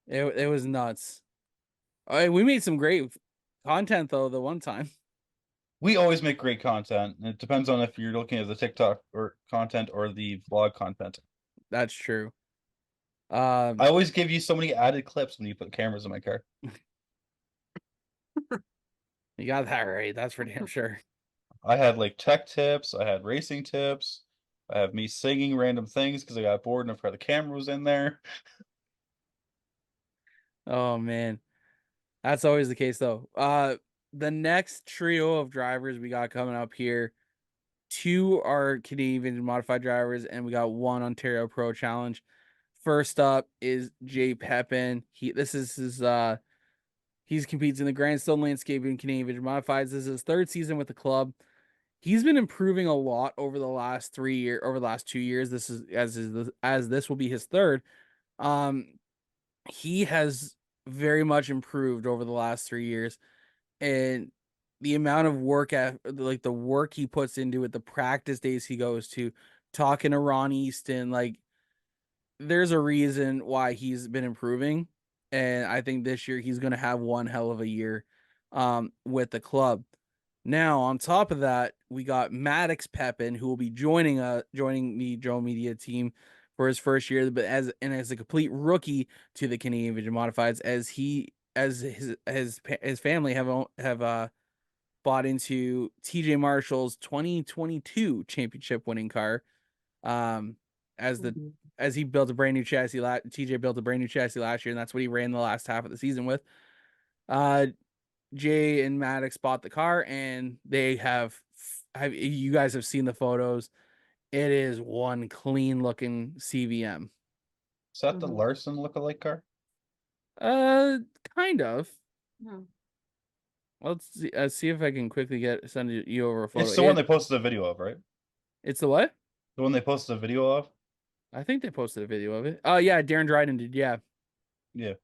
[SPEAKER 1] It was nuts. We made some great content though the one time.
[SPEAKER 5] We always make great content. It depends on if you're looking at the TikTok or content or the vlog content.
[SPEAKER 1] That's true.
[SPEAKER 5] I always give you so many added clips when you put cameras in my car.
[SPEAKER 1] You got that right. That's for damn sure.
[SPEAKER 5] I had like tech tips. I had racing tips. I have me singing random things because I got bored and I forgot the camera was in there.
[SPEAKER 1] Oh man. That's always the case though. The next trio of drivers we got coming up here, 2 are Canadian modified drivers, and we got 1 Ontario Pro Challenge. First up is Jay Pepin. This is his he's competes in the Grandstone Landscaping Canadian Modifieds. This is his 3rd season with the club. He's been improving a lot over the last 2 years. This is as this will be his 3rd. He has very much improved over the last 3 years, and the amount of work like the work he puts into it, the practice days he goes to, talking to Ron Easton, like there's a reason why he's been improving, and I think this year he's going to have one hell of a year with the club. Now, on top of that, we got Maddox Pepin, who will be joining the JoMo Media team for his first year, but as a complete rookie to the Canadian Modifieds, as his family have bought into TJ Marshall's 2022 championship winning car. As he built a brand new chassis, TJ built a brand new chassis last year, and that's what he ran the last half of the season with. Jay and Maddox bought the car, and they have you guys have seen the photos. It is one clean looking CVM.
[SPEAKER 5] Is that the Larson lookalike car?
[SPEAKER 1] Kind of.
[SPEAKER 4] Hmm.
[SPEAKER 1] Let's see if I can quickly send you over a photo.
[SPEAKER 5] It's the one they posted a video of, right?
[SPEAKER 1] It's the what?
[SPEAKER 5] The one they posted a video of?
[SPEAKER 1] I think they posted a video of it. Oh yeah, Darren Dryden did. Yeah.
[SPEAKER 5] Yeah.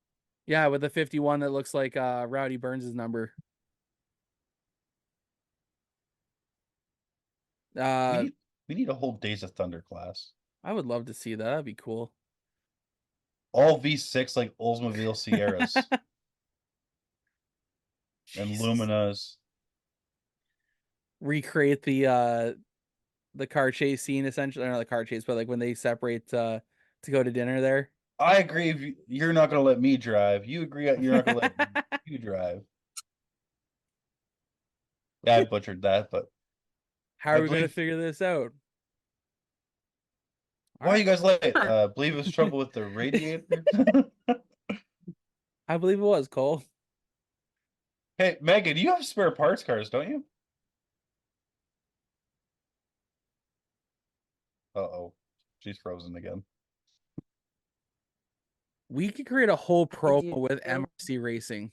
[SPEAKER 1] Yeah, with the 51 that looks like Rowdy Burns' number.
[SPEAKER 5] We need a whole Days of Thunder class.
[SPEAKER 1] I would love to see that. That'd be cool.
[SPEAKER 5] All V6 like Oldsmobile Sierras. And Luminas.
[SPEAKER 1] Recreate the car chase scene, essentially, or not the car chase, but like when they separate to go to dinner there.
[SPEAKER 5] I agree. If you're not going to let me drive. You agree you're not going to let you drive. Yeah, I butchered that, but
[SPEAKER 1] how are we going to figure this out?
[SPEAKER 5] Why are you guys late? Believe it was trouble with the radiator.
[SPEAKER 1] I believe it was, Cole.
[SPEAKER 5] Hey, Megan, you have spare parts cars, don't you? Uh-oh. She's frozen again.
[SPEAKER 1] We could create a whole promo with MRC Racing.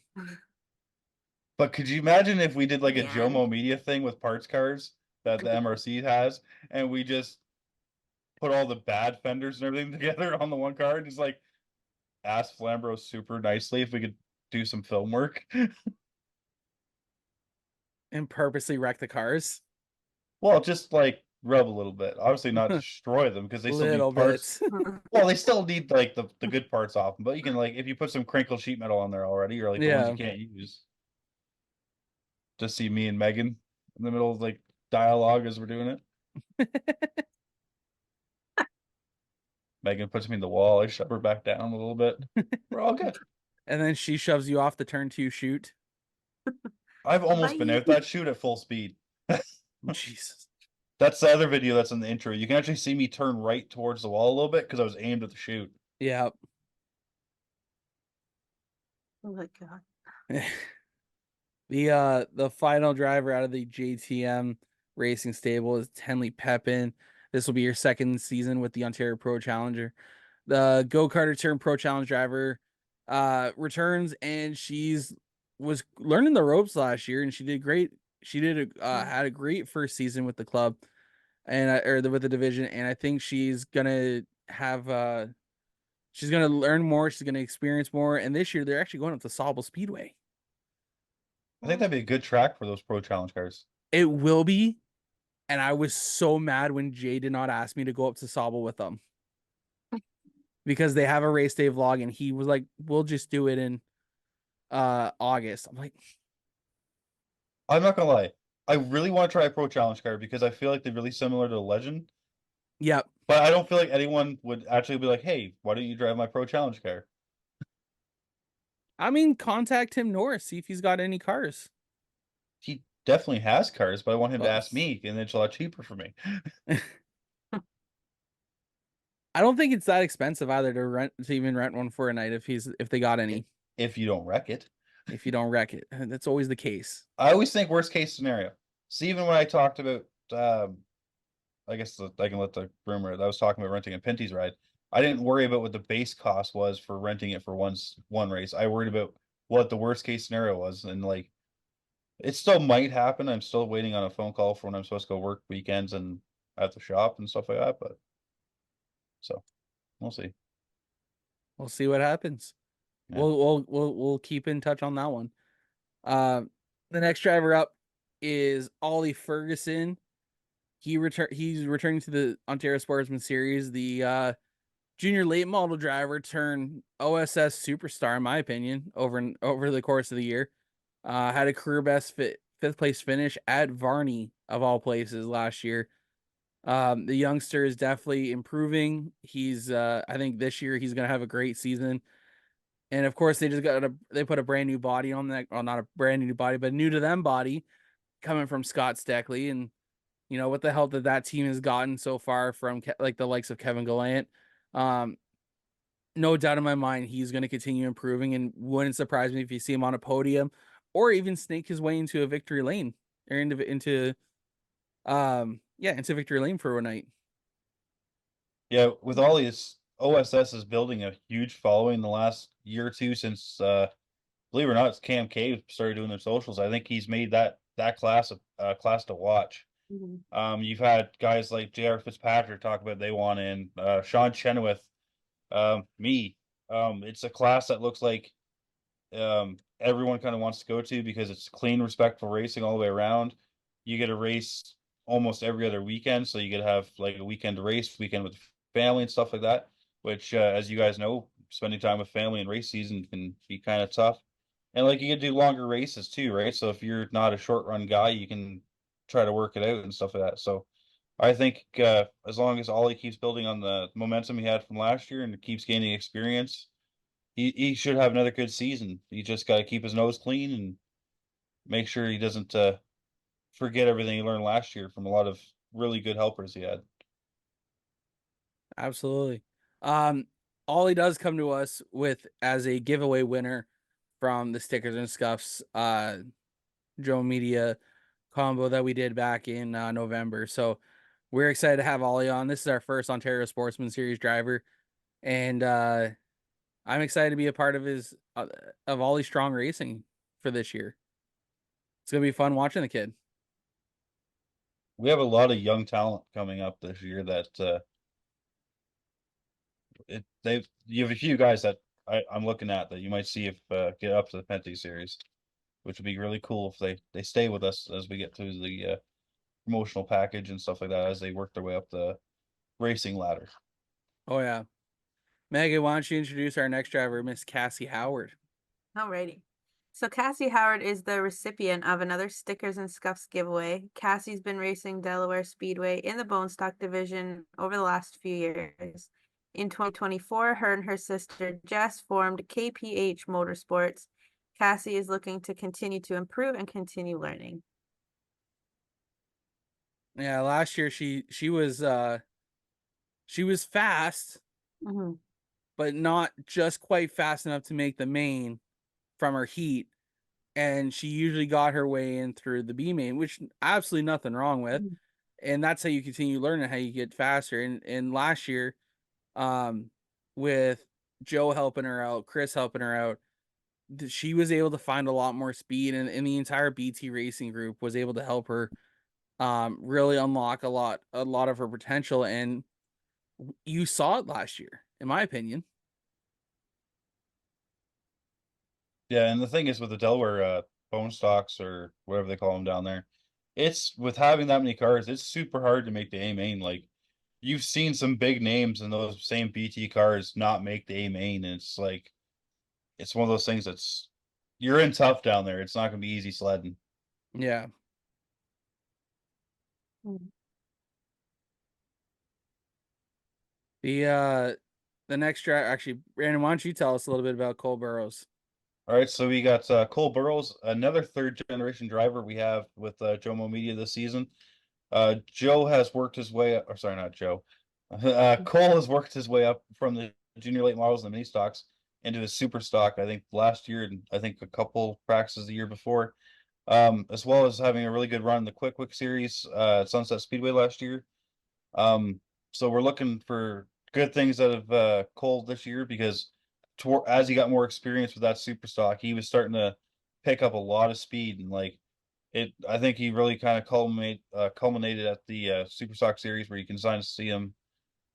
[SPEAKER 5] But could you imagine if we did like a JoMo Media thing with parts cars that the MRC has, and we just put all the bad fenders and everything together on the one car, and just like ask Flambro super nicely if we could do some film work.
[SPEAKER 1] And purposely wreck the cars?
[SPEAKER 5] Well, just like rub a little bit. Obviously not destroy them because they still need parts. Well, they still need like the good parts off them, but you can like if you put some crinkle sheet metal on there already, you're like the ones you can't use. Just see me and Megan in the middle of like dialogue as we're doing it. Megan puts me in the wall. I shove her back down a little bit. We're all good.
[SPEAKER 1] And then she shoves you off the turn 2 chute.
[SPEAKER 5] I've almost been out that chute at full speed.
[SPEAKER 1] Jesus.
[SPEAKER 5] That's the other video that's in the intro. You can actually see me turn right towards the wall a little bit because I was aimed at the chute.
[SPEAKER 1] Yeah.
[SPEAKER 4] Oh my god.
[SPEAKER 1] The final driver out of the JTM Racing stable is Tenley Pepin. This will be your 2nd season with the Ontario Pro Challenger. The go-karter turned Pro Challenge driver returns, and was learning the ropes last year, and she did great. She did had a great first season with the club and with the division, and I think she's gonna have she's gonna learn more. She's gonna experience more, and this year they're actually going up to Sauble Speedway.
[SPEAKER 5] I think that'd be a good track for those Pro Challenge cars.
[SPEAKER 1] It will be, and I was so mad when Jay did not ask me to go up to Sauble with them. because they have a race day vlog, and he was like, "We'll just do it in August." I'm like,
[SPEAKER 5] I'm not gonna lie. I really want to try a Pro Challenge car because I feel like they're really similar to the Legend,
[SPEAKER 1] "Yep."
[SPEAKER 5] but I don't feel like anyone would actually be like, "Hey, why don't you drive my Pro Challenge car?"
[SPEAKER 1] I mean, contact Tim Norris, see if he's got any cars.
[SPEAKER 5] He definitely has cars, but I want him to
[SPEAKER 1] Well,
[SPEAKER 5] ask me, and it's a lot cheaper for me.
[SPEAKER 1] I don't think it's that expensive either to even rent one for a night if they got any.
[SPEAKER 5] If you don't wreck it.
[SPEAKER 1] If you don't wreck it, that's always the case.
[SPEAKER 5] I always think worst case scenario. See, even when I talked about, I guess I can let the rumor. I was talking about renting a Pinty's ride. I didn't worry about what the base cost was for renting it for one race. I worried about what the worst case scenario was, and like it still might happen. I'm still waiting on a phone call for when I'm supposed to go work weekends and at the shop and stuff like that. But so we'll see.
[SPEAKER 1] We'll see what happens.
[SPEAKER 5] Yeah.
[SPEAKER 1] We'll keep in touch on that one. The next driver up is Ollie Ferguson. He's returning to the Ontario Sportsman Series. The junior late model driver turned OSS superstar, in my opinion, over the course of the year. Had a career best fifth place finish at Varney of all places last year. The youngster is definitely improving. I think this year he's gonna have a great season. And of course, they put a brand new body on that. Well, not a brand new body, but new to them body coming from Scott Steckley. And what the help that team has gotten so far from like the likes of Kevin Gallant. No doubt in my mind he's going to continue improving, and wouldn't surprise me if you see him on a podium or even snake his way into a victory lane or into victory lane for a night.
[SPEAKER 5] Yeah, with all these OSS is building a huge following in the last year or two since believe it or not, it's Cam K started doing their socials. I think he's made that class a class to watch.
[SPEAKER 4] Mm-hmm.
[SPEAKER 5] You've had guys like J.R. Fitzpatrick talk about they want in, Sean Chenoweth, me. It's a class that looks like everyone kind of wants to go to because it's clean, respectful racing all the way around. You get a race almost every other weekend, so you get to have like a weekend race, weekend with family and stuff like that. Which, as you guys know, spending time with family in race season can be kind of tough. And like you can do longer races too, right? So if you're not a short run guy, you can try to work it out and stuff like that. So I think as long as Ollie keeps building on the momentum he had from last year and keeps gaining experience, he should have another good season. He just got to keep his nose clean and make sure he doesn't forget everything he learned last year from a lot of really good helpers he had.
[SPEAKER 1] Absolutely. Ollie does come to us with as a giveaway winner from the Stickers and Scuffs JoMo Media combo that we did back in November. So we're excited to have Ollie on. This is our first Ontario Sportsman Series driver, and I'm excited to be a part of Ollie Strong Racing for this year. It's gonna be fun watching the kid.
[SPEAKER 5] We have a lot of young talent coming up this year that you have a few guys that I'm looking at that you might see if get up to the Penty series, which would be really cool if they stay with us as we get through the promotional package and stuff like that as they work their way up the racing ladder.
[SPEAKER 1] Oh yeah. Megan, why don't you introduce our next driver, Miss Cassie Howard?
[SPEAKER 4] Alrighty. So Cassie Howard is the recipient of another Stickers and Scuffs giveaway. Cassie's been racing Delaware Speedway in the bone stock division over the last few years. In 2024, her and her sister Jess formed KPH Motorsports. Cassie is looking to continue to improve and continue learning.
[SPEAKER 1] Yeah, last year she was fast,
[SPEAKER 4] Mm-hmm.
[SPEAKER 1] but not just quite fast enough to make the main from her heat. And she usually got her way in through the B main, which absolutely nothing wrong with.
[SPEAKER 4] Mm-hmm.
[SPEAKER 1] And that's how you continue learning, how you get faster. And last year, with Joe helping her out, Chris helping her out, she was able to find a lot more speed, and the entire BT racing group was able to help her really unlock a lot of her potential. And you saw it last year, in my opinion.
[SPEAKER 5] Yeah, and the thing is with the Delaware bone stocks or whatever they call them down there, it's with having that many cars, it's super hard to make the A main. Like you've seen some big names in those same BT cars not make the A main, and it's like it's one of those things that's you're in tough down there. It's not going to be easy sledding.
[SPEAKER 1] Yeah.
[SPEAKER 4] Mm.
[SPEAKER 1] The next drive, actually, Brandon, why don't you tell us a little bit about Cole Burrows?
[SPEAKER 5] All right, so we got Cole Burrows, another third generation driver we have with JoMo Media this season. Joe has worked his way up, or sorry, not Joe. Cole has worked his way up from the junior late models and the mini stocks into his super stock, I think last year, and I think a couple practices the year before, as well as having a really good run in the Quick series at Sunset Speedway last year. So we're looking for good things out of Cole this year because as he got more experience with that super stock, he was starting to pick up a lot of speed and like it. I think he really kind of culminated at the super stock series where you can kind of see him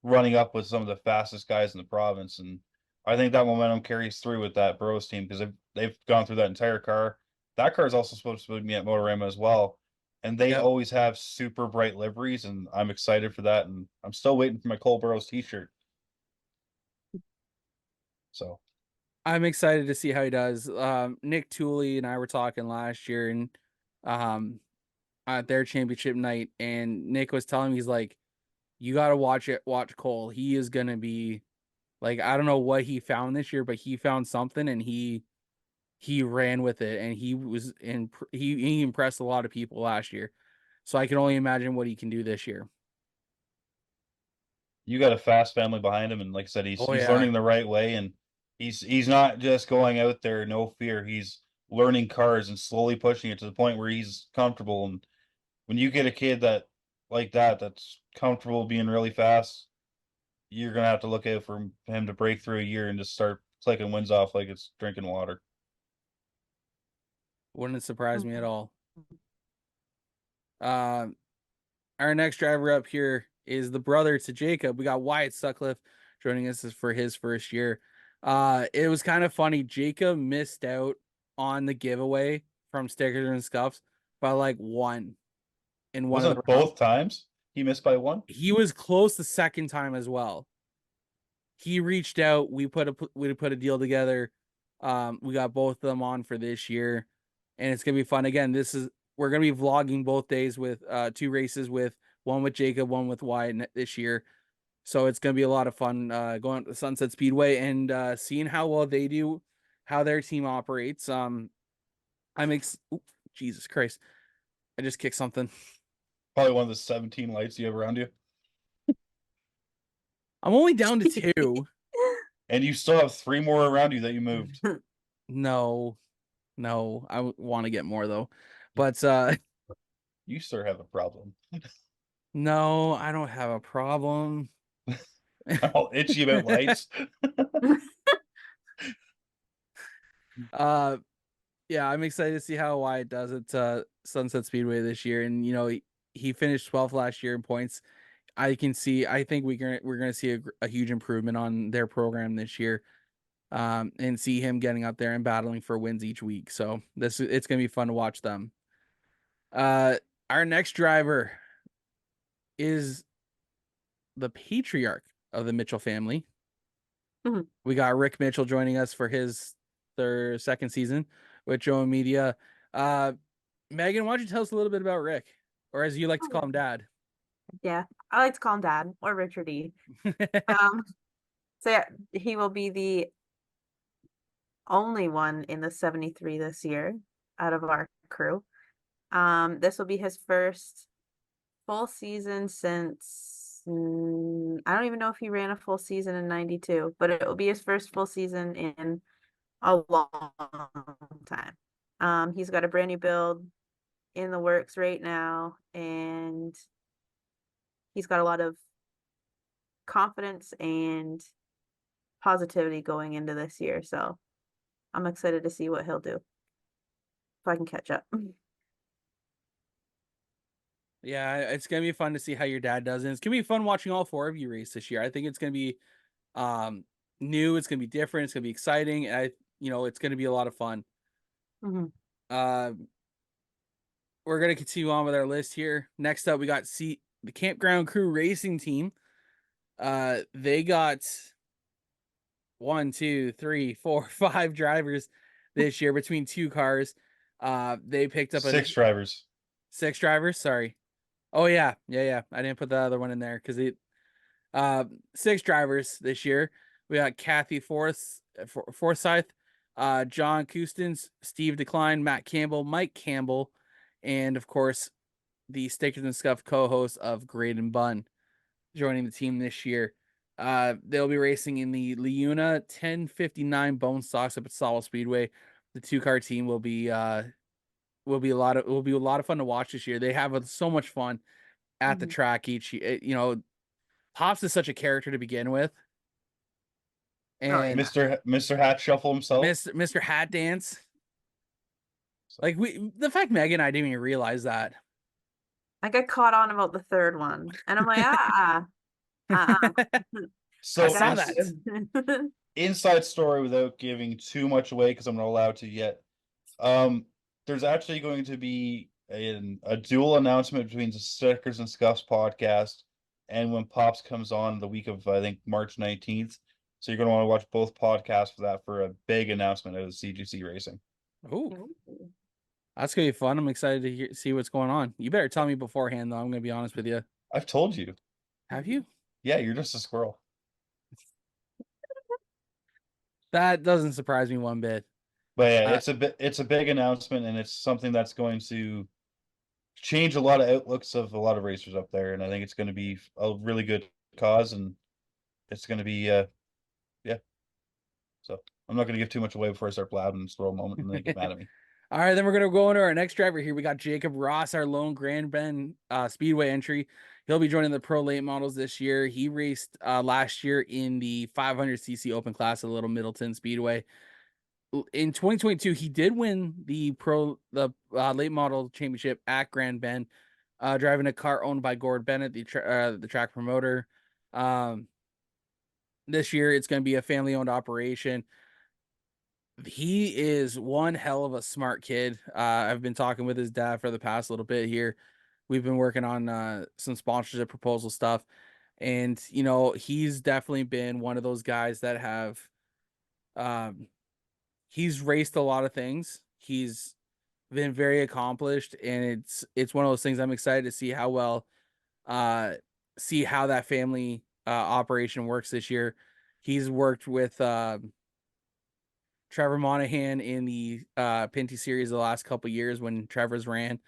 [SPEAKER 5] running up with some of the fastest guys in the province, and I think that momentum carries through with that Bros team because they've gone through that entire car. That car is also supposed to be at Motorama as well, and they
[SPEAKER 1] Yep.
[SPEAKER 5] always have super bright liveries, and I'm excited for that. And I'm still waiting for my Cole Burrows T-shirt. So
[SPEAKER 1] I'm excited to see how he does. Nick Tooley and I were talking last year and at their championship night, and Nick was telling me, he's like, you got to watch Cole. He is going to be like, I don't know what he found this year, but he found something and he ran with it, and he impressed a lot of people last year. So I can only imagine what he can do this year.
[SPEAKER 5] you got a fast family behind him, and like I said, he's
[SPEAKER 1] Oh,
[SPEAKER 5] he's
[SPEAKER 1] yeah.
[SPEAKER 5] learning the right way, and he's not just going out there no fear. He's learning cars and slowly pushing it to the point where he's comfortable. And when you get a kid that's comfortable being really fast, you're gonna have to look out for him to break through a year and just start clicking wins off like it's drinking water.
[SPEAKER 1] Wouldn't surprise me at
[SPEAKER 4] Mhm.
[SPEAKER 1] all. Our next driver up here is the brother to Jacob. We got Wyatt Sutcliffe joining us for his first year. It was kind of funny. Jacob missed out on the giveaway from Stickers and Scuffs by like one in one of the
[SPEAKER 5] Wasn't it
[SPEAKER 1] rounds.
[SPEAKER 5] both times he missed by one?
[SPEAKER 1] He was close the second time as well. He reached out. We put a deal together. We got both of them on for this year, and it's gonna be fun. Again, we're gonna be vlogging both days with two races, with one with Jacob, one with Wyatt this year. So it's gonna be a lot of fun going to Sunset Speedway and seeing how well they do, how their team operates. Jesus Christ, I just kicked something.
[SPEAKER 5] Probably one of the 17 lights you have around you.
[SPEAKER 1] I'm only down to two.
[SPEAKER 5] And you still have 3 more around you that you moved.
[SPEAKER 1] No, I want to get more though, but
[SPEAKER 5] You sir have a problem.
[SPEAKER 1] no, I don't have a problem.
[SPEAKER 5] I'm all itchy about lights.
[SPEAKER 1] Yeah, I'm excited to see how Wyatt does at Sunset Speedway this year. And he finished 12th last year in points. I think we're gonna see a huge improvement on their program this year. And see him getting up there and battling for wins each week. So it's gonna be fun to watch them. Our next driver is the patriarch of the Mitchell family.
[SPEAKER 4] Mhm.
[SPEAKER 1] We got Rick Mitchell joining us for their second season with JoMo Media. Megan, why don't you tell us a little bit about Rick, or as you like to call him, Dad?
[SPEAKER 4] Yeah, I like to call him Dad or Richard E. So yeah, he will be the only one in the 73 this year out of our crew. This will be his first full season since I don't even know if he ran a full season in 92, but it will be his first full season in a long time. He's got a brand new build in the works right now, and he's got a lot of confidence and positivity going into this year. So I'm excited to see what he'll do if I can catch up.
[SPEAKER 1] Yeah, it's gonna be fun to see how your dad does, and it's gonna be fun watching all four of you race this year. I think it's gonna be new, it's gonna be different, it's gonna be exciting, and it's gonna be a lot of fun.
[SPEAKER 4] Mhm.
[SPEAKER 1] We're gonna continue on with our list here. Next up, we got the Campground Crew Racing Team. They got 1, 2, 3, 4, 5 drivers this year between 2 cars. They picked up
[SPEAKER 5] 6 drivers.
[SPEAKER 1] 6 drivers. Sorry. Oh yeah. I didn't put the other one in there because 6 drivers this year. We got Kathy Forsyth, John Custins, Steve Decline, Matt Campbell, Mike Campbell, and of course the Stickers and Scuff co-host of Graydon Bunn joining the team this year. They'll be racing in the Leuna 1059 Bone Stocks up at Sawell Speedway. The 2-car team will be a lot of fun to watch this year. They have so much fun at the track each. Pops is such a character to begin with, and
[SPEAKER 5] Mr. Hat Shuffle himself,
[SPEAKER 1] Mr. Hat Dance. Like the fact Megan and I didn't even realize that.
[SPEAKER 4] I got caught on about the 3rd one, and I'm like,
[SPEAKER 5] So
[SPEAKER 1] I saw that.
[SPEAKER 5] Inside story without giving too much away because I'm not allowed to yet. There's actually going to be a dual announcement between the Stickers and Scuffs podcast and when Pops comes on the week of, I think, March 19th. So you're going to want to watch both podcasts for that, for a big announcement of CGC Racing.
[SPEAKER 1] Oh, that's going to be fun. I'm excited to see what's going on. You better tell me beforehand, though. I'm going to be honest with you.
[SPEAKER 5] I've told you.
[SPEAKER 1] Have you?
[SPEAKER 5] Yeah, you're just a squirrel.
[SPEAKER 1] That doesn't surprise me one bit.
[SPEAKER 5] But yeah, it's a big announcement, and it's something that's going to change a lot of outlooks of a lot of racers up there, and I think it's going to be a really good cause, and it's going to be yeah. So I'm not going to give too much away before I start blabbing and throw a moment and they get mad at me.
[SPEAKER 1] All right, then we're going to go into our next driver here. We got Jacob Ross, our lone Grand Bend Speedway entry. He'll be joining the Pro Late Models this year. He raced last year in the 500cc Open Class at Little Middleton Speedway. In 2022, he did win the Late Model Championship at Grand Bend, driving a car owned by Gord Bennett, the track promoter. This year, it's going to be a family-owned operation. He is one hell of a smart kid. I've been talking with his dad for the past little bit here. We've been working on some sponsorship proposal stuff. And, he's definitely been one of those guys that have, he's raced a lot of things. He's been very accomplished, and it's one of those things I'm excited to see how well, see how that family operation works this year. He's worked with Trevor Monahan in the Pinty series the last couple years when Trevor's ran.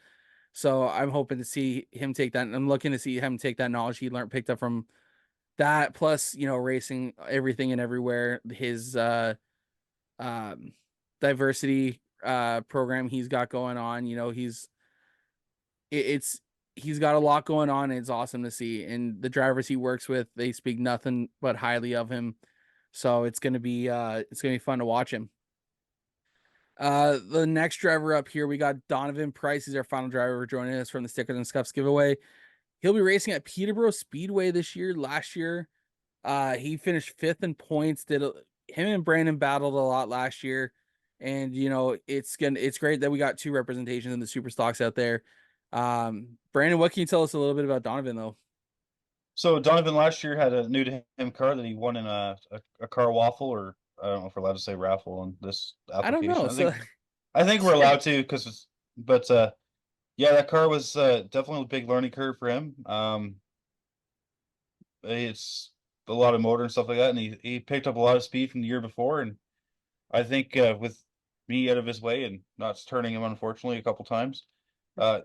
[SPEAKER 1] So I'm hoping to see him take that. I'm looking to see him take that knowledge he picked up from that, plus, racing everything and everywhere. His diversity program he's got going on. He's got a lot going on, and it's awesome to see. And the drivers he works with, they speak nothing but highly of him. So it's gonna be fun to watch him. The next driver up here, we got Donovan Price. He's our final driver joining us from the Stickers and Scuffs giveaway. He'll be racing at Peterborough Speedway this year. Last year, he finished 5th in points. Him and Brandon battled a lot last year, and it's great that we got 2 representations in the super stocks out there. Brandon, what can you tell us a little bit about Donovan though?
[SPEAKER 5] So Donovan last year had a new to him car that he won in a car waffle, or I don't know if we're allowed to say raffle on this application.
[SPEAKER 1] I don't know.
[SPEAKER 5] I think we're allowed to, but yeah, that car was definitely a big learning curve for him. It's a lot of motor and stuff like that, and he picked up a lot of speed from the year before, and I think with me out of his way and not turning him unfortunately a couple times,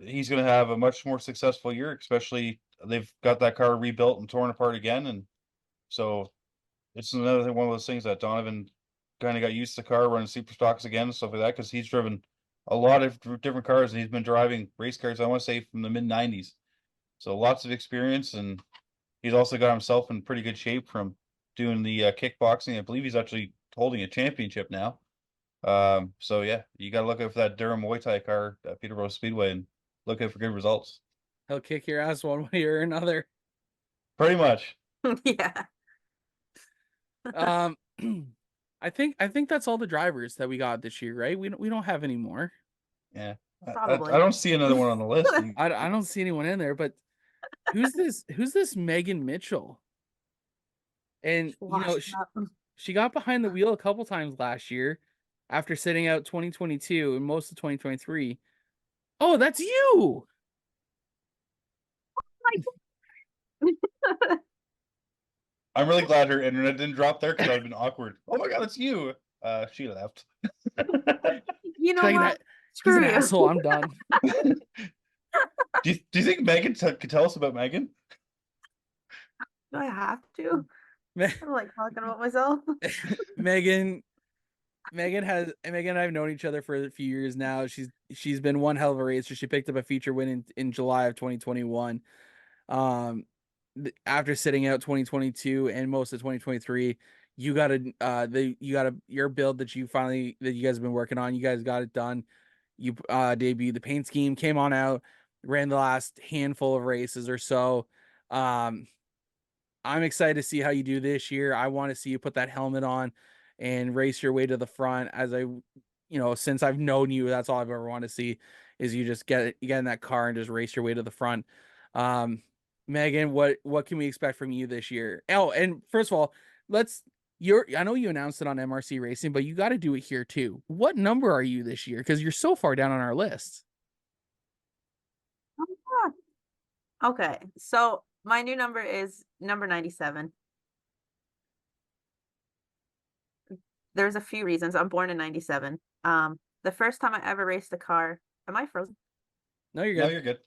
[SPEAKER 5] he's going to have a much more successful year. Especially they've got that car rebuilt and torn apart again, and so it's another one of those things that Donovan kind of got used to the car, running super stocks again and stuff like that, because he's driven a lot of different cars, and he's been driving race cars, I want to say, from the mid-90s. So lots of experience, and he's also got himself in pretty good shape from doing the kickboxing. I believe he's actually holding a championship now. So yeah, you got to look out for that Durham Muay Thai car at Peterborough Speedway and look out for good results.
[SPEAKER 1] He'll kick your ass one way or another.
[SPEAKER 5] Pretty much.
[SPEAKER 4] Yeah.
[SPEAKER 1] I think that's all the drivers that we got this year, right? We don't have any more.
[SPEAKER 5] Yeah.
[SPEAKER 4] Probably.
[SPEAKER 5] I don't see another one on the list.
[SPEAKER 1] I don't see anyone in there, but who's this Megan Mitchell? And
[SPEAKER 4] Washed up.
[SPEAKER 1] she got behind the wheel a couple times last year after sitting out 2022 and most of 2023. Oh, that's you.
[SPEAKER 5] I'm really glad her internet didn't drop there because that would have been awkward. Oh my god, it's you. She left.
[SPEAKER 4] You know
[SPEAKER 1] She's like,
[SPEAKER 4] what?
[SPEAKER 1] he's
[SPEAKER 4] Screw
[SPEAKER 1] an
[SPEAKER 4] you.
[SPEAKER 1] asshole. I'm done.
[SPEAKER 5] Do you think Megan could tell us about Megan?
[SPEAKER 4] Do I have to?
[SPEAKER 1] Me-
[SPEAKER 4] I don't like talking about myself.
[SPEAKER 1] Megan and I have known each other for a few years now. She's been one hell of a racer. She picked up a feature win in July of 2021. After sitting out 2022 and most of 2023, your build that you guys have been working on. You guys got it done. You debuted the paint scheme, came on out, ran the last handful of races or so. I'm excited to see how you do this year. I want to see you put that helmet on and race your way to the front. Since I've known you, that's all I've ever wanted to see is you just get in that car and just race your way to the front. Megan, what can we expect from you this year? Oh, and first of all, I know you announced it on MRC Racing, but you got to do it here too. What number are you this year? Because you're so far down on our list.
[SPEAKER 4] Okay, so my new number is number 97. There's a few reasons. I'm born in 97. The first time I ever raced a car, am I frozen?
[SPEAKER 1] No, you're good.
[SPEAKER 5] No, you're good.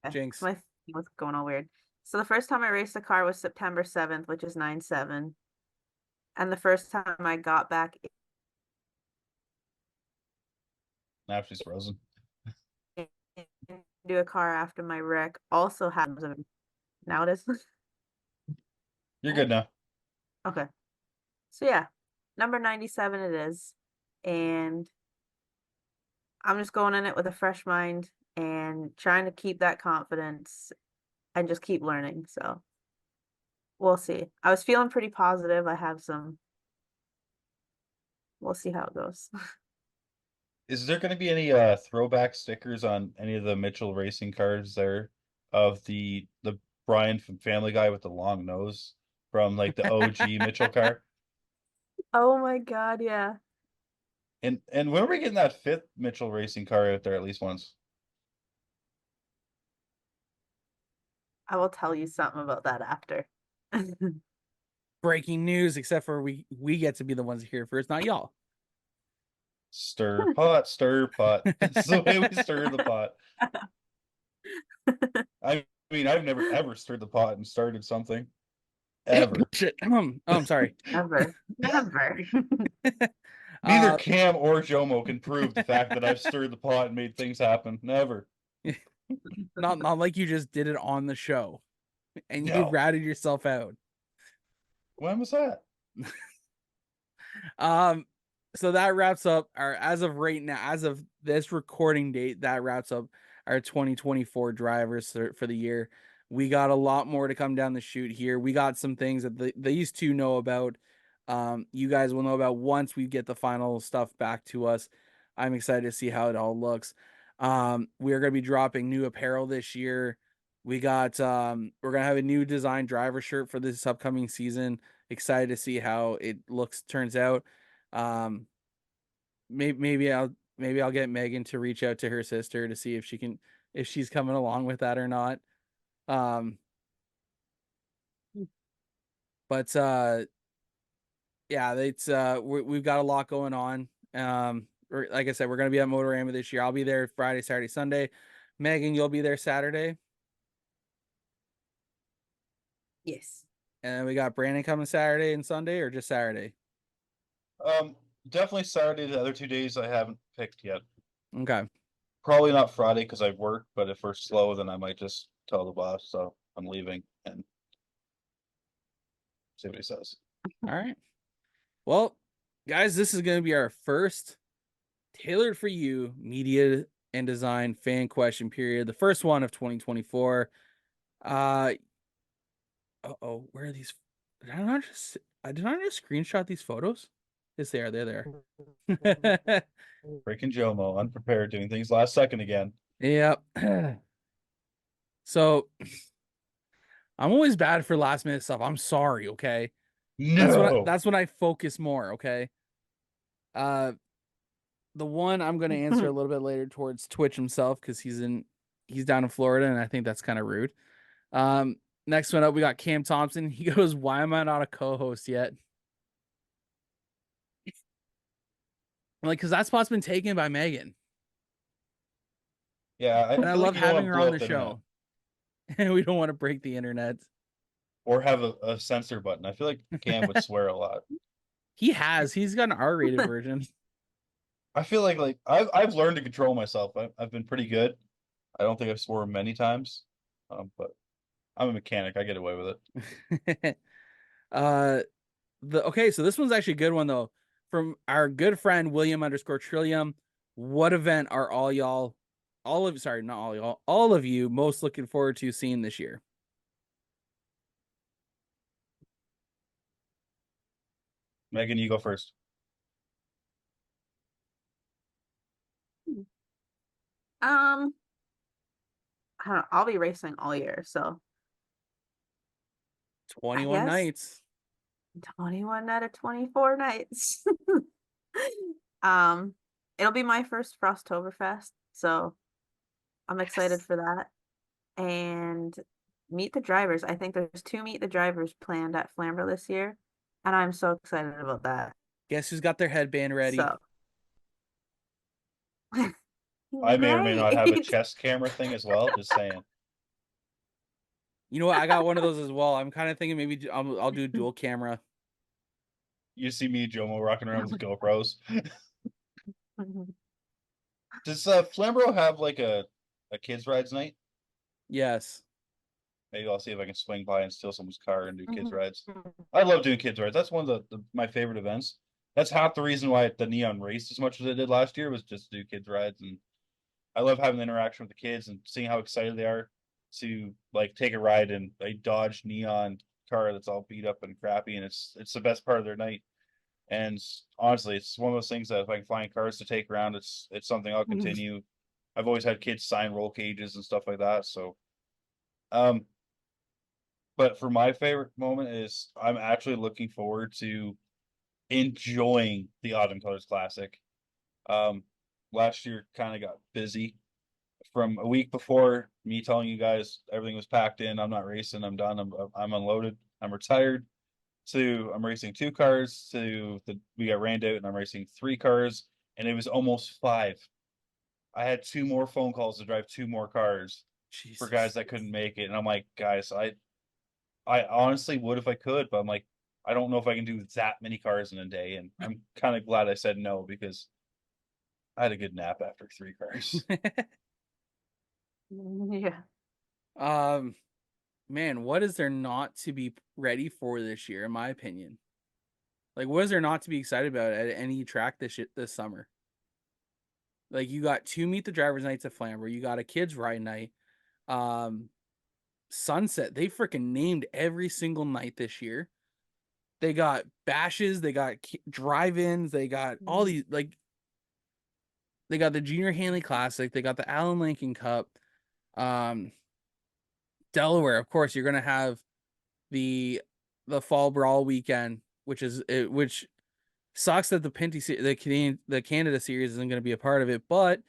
[SPEAKER 4] Okay.
[SPEAKER 1] Jinx.
[SPEAKER 4] My thing was going all weird. So the first time I raced a car was September 7th, which is 9/7. And the first time I got back
[SPEAKER 5] Now she's frozen.
[SPEAKER 4] into a car after my wreck also happened. Now it is.
[SPEAKER 5] You're good now.
[SPEAKER 4] Okay. So yeah, number 97 it is. And I'm just going in it with a fresh mind and trying to keep that confidence and just keep learning. So we'll see. I was feeling pretty positive. We'll see how it goes.
[SPEAKER 5] Is there going to be any throwback stickers on any of the Mitchell racing cars there of the Brian from Family Guy with the long nose from like the OG Mitchell car?
[SPEAKER 4] Oh my God, yeah.
[SPEAKER 5] And when are we getting that fifth Mitchell racing car out there at least once?
[SPEAKER 4] I will tell you something about that after.
[SPEAKER 1] Breaking news, except for we get to be the ones here first, not y'all.
[SPEAKER 5] Stir pot, stir pot. That's the way we stir the pot. I mean, I've never ever stirred the pot and started something. Ever.
[SPEAKER 1] Shit. I'm sorry.
[SPEAKER 4] Never.
[SPEAKER 5] Neither Cam or JoMo can prove the fact that I've stirred the pot and made things happen. Never.
[SPEAKER 1] Not like you just did it on the show and you
[SPEAKER 5] No.
[SPEAKER 1] ratted yourself out.
[SPEAKER 5] When was that?
[SPEAKER 1] So that wraps up as of right now, as of this recording date, that wraps up our 2024 drivers for the year. We got a lot more to come down the chute here. We got some things that these two know about. You guys will know about once we get the final stuff back to us. I'm excited to see how it all looks. We are going to be dropping new apparel this year. We're going to have a new design driver shirt for this upcoming season. Excited to see how it turns out. Maybe I'll get Megan to reach out to her sister to see if she's coming along with that or not. But yeah, we've got a lot going on. Like I said, we're gonna be at Motorama this year. I'll be there Friday, Saturday, Sunday. Megan, you'll be there Saturday.
[SPEAKER 4] Yes.
[SPEAKER 1] And we got Brandon coming Saturday and Sunday, or just Saturday?
[SPEAKER 5] Definitely Saturday. The other 2 days I haven't picked yet.
[SPEAKER 1] Okay.
[SPEAKER 5] Probably not Friday because I work, but if we're slow, then I might just tell the boss so I'm leaving and see what he says.
[SPEAKER 1] All right. Well, guys, this is going to be our first tailored for you media and design fan question period. The first one of 2024. Where are these? Did I not just screenshot these photos? Yes, they are. They're there.
[SPEAKER 5] Freaking JoMo, unprepared, doing things last second again.
[SPEAKER 1] Yep. So I'm always bad for last minute stuff. I'm sorry, okay?
[SPEAKER 5] No.
[SPEAKER 1] That's when I focus more, okay? The one I'm gonna answer a little bit later towards Twitch himself because he's down in Florida, and I think that's kind of rude. Next one up, we got Cam Thompson. He goes, "Why am I not a co-host yet?" I'm like, because that spot's been taken by Megan,
[SPEAKER 5] Yeah, I
[SPEAKER 1] and I
[SPEAKER 5] feel like
[SPEAKER 1] love
[SPEAKER 5] you don't
[SPEAKER 1] having
[SPEAKER 5] want to
[SPEAKER 1] her
[SPEAKER 5] blow
[SPEAKER 1] on
[SPEAKER 5] up
[SPEAKER 1] the
[SPEAKER 5] the internet
[SPEAKER 1] show. And we don't want to break the internet.
[SPEAKER 5] or have a censor button. I feel like Cam would swear a lot.
[SPEAKER 1] He's got an R-rated version.
[SPEAKER 5] I feel like I've learned to control myself. I've been pretty good. I don't think I've sworn many times, but I'm a mechanic. I get away with it.
[SPEAKER 1] Okay, so this one's actually a good one though. From our good friend William_Trillium. What event are all of you most looking forward to seeing this year?
[SPEAKER 5] Megan, you go first.
[SPEAKER 4] Um, I don't know. I'll be racing all year, so I
[SPEAKER 1] 21
[SPEAKER 4] guess
[SPEAKER 1] nights.
[SPEAKER 4] 21 out of 24 nights. Um, it'll be my first Frosttoberfest, so I'm excited for that. And meet the drivers. I think there's 2 meet the drivers planned at Flamborough this year, and I'm so excited about that.
[SPEAKER 1] Guess who's got their headband ready?
[SPEAKER 4] So,
[SPEAKER 5] I may or may not have a
[SPEAKER 4] right.
[SPEAKER 5] chest camera thing as well. Just saying.
[SPEAKER 1] You know what? I got one of those as well. I'm kind of thinking maybe I'll do dual camera.
[SPEAKER 5] You see me, JoMo, rocking around with GoPros. Does Flamborough have like a kids rides night?
[SPEAKER 1] Yes.
[SPEAKER 5] Maybe I'll see if I can swing by and steal someone's car and do kids rides. I love doing kids rides. That's one of my favorite events. That's half the reason why the Neon raced as much as it did last year was just to do kids rides, and I love having the interaction with the kids and seeing how excited they are to like take a ride in a Dodge Neon car that's all beat up and crappy, and it's the best part of their night. And honestly, it's one of those things that if I can find cars to take around, it's something I'll continue. I've always had kids sign roll cages and stuff like that. So, but for my favorite moment is I'm actually looking forward to enjoying the Autumn Colors Classic. Last year kind of got busy from a week before me telling you guys everything was packed in. I'm not racing. I'm done. I'm unloaded. I'm retired. To I'm racing 2 cars. We got rained out, and I'm racing 3 cars, and it was almost 5. I had 2 more phone calls to drive 2 more cars for guys that couldn't make it, and I'm like, guys, I honestly would if I could, but I'm like, I don't know if I can do that many cars in a day, and I'm kind of glad I said no because I had a good nap after 3 cars.
[SPEAKER 4] Yeah.
[SPEAKER 1] Man, what is there not to be ready for this year, in my opinion? Like, what is there not to be excited about at any track this summer? Like, you got 2 meet the drivers nights at Flamborough. You got a kids ride night. Sunset. They freaking named every single night this year. They got bashes. They got drive-ins. They got all these, like, they got the Junior Hanley Classic. They got the Alan Lincoln Cup. Delaware, of course, you're gonna have the Fall Brawl weekend, which sucks that the Canada series isn't gonna be a part of it, but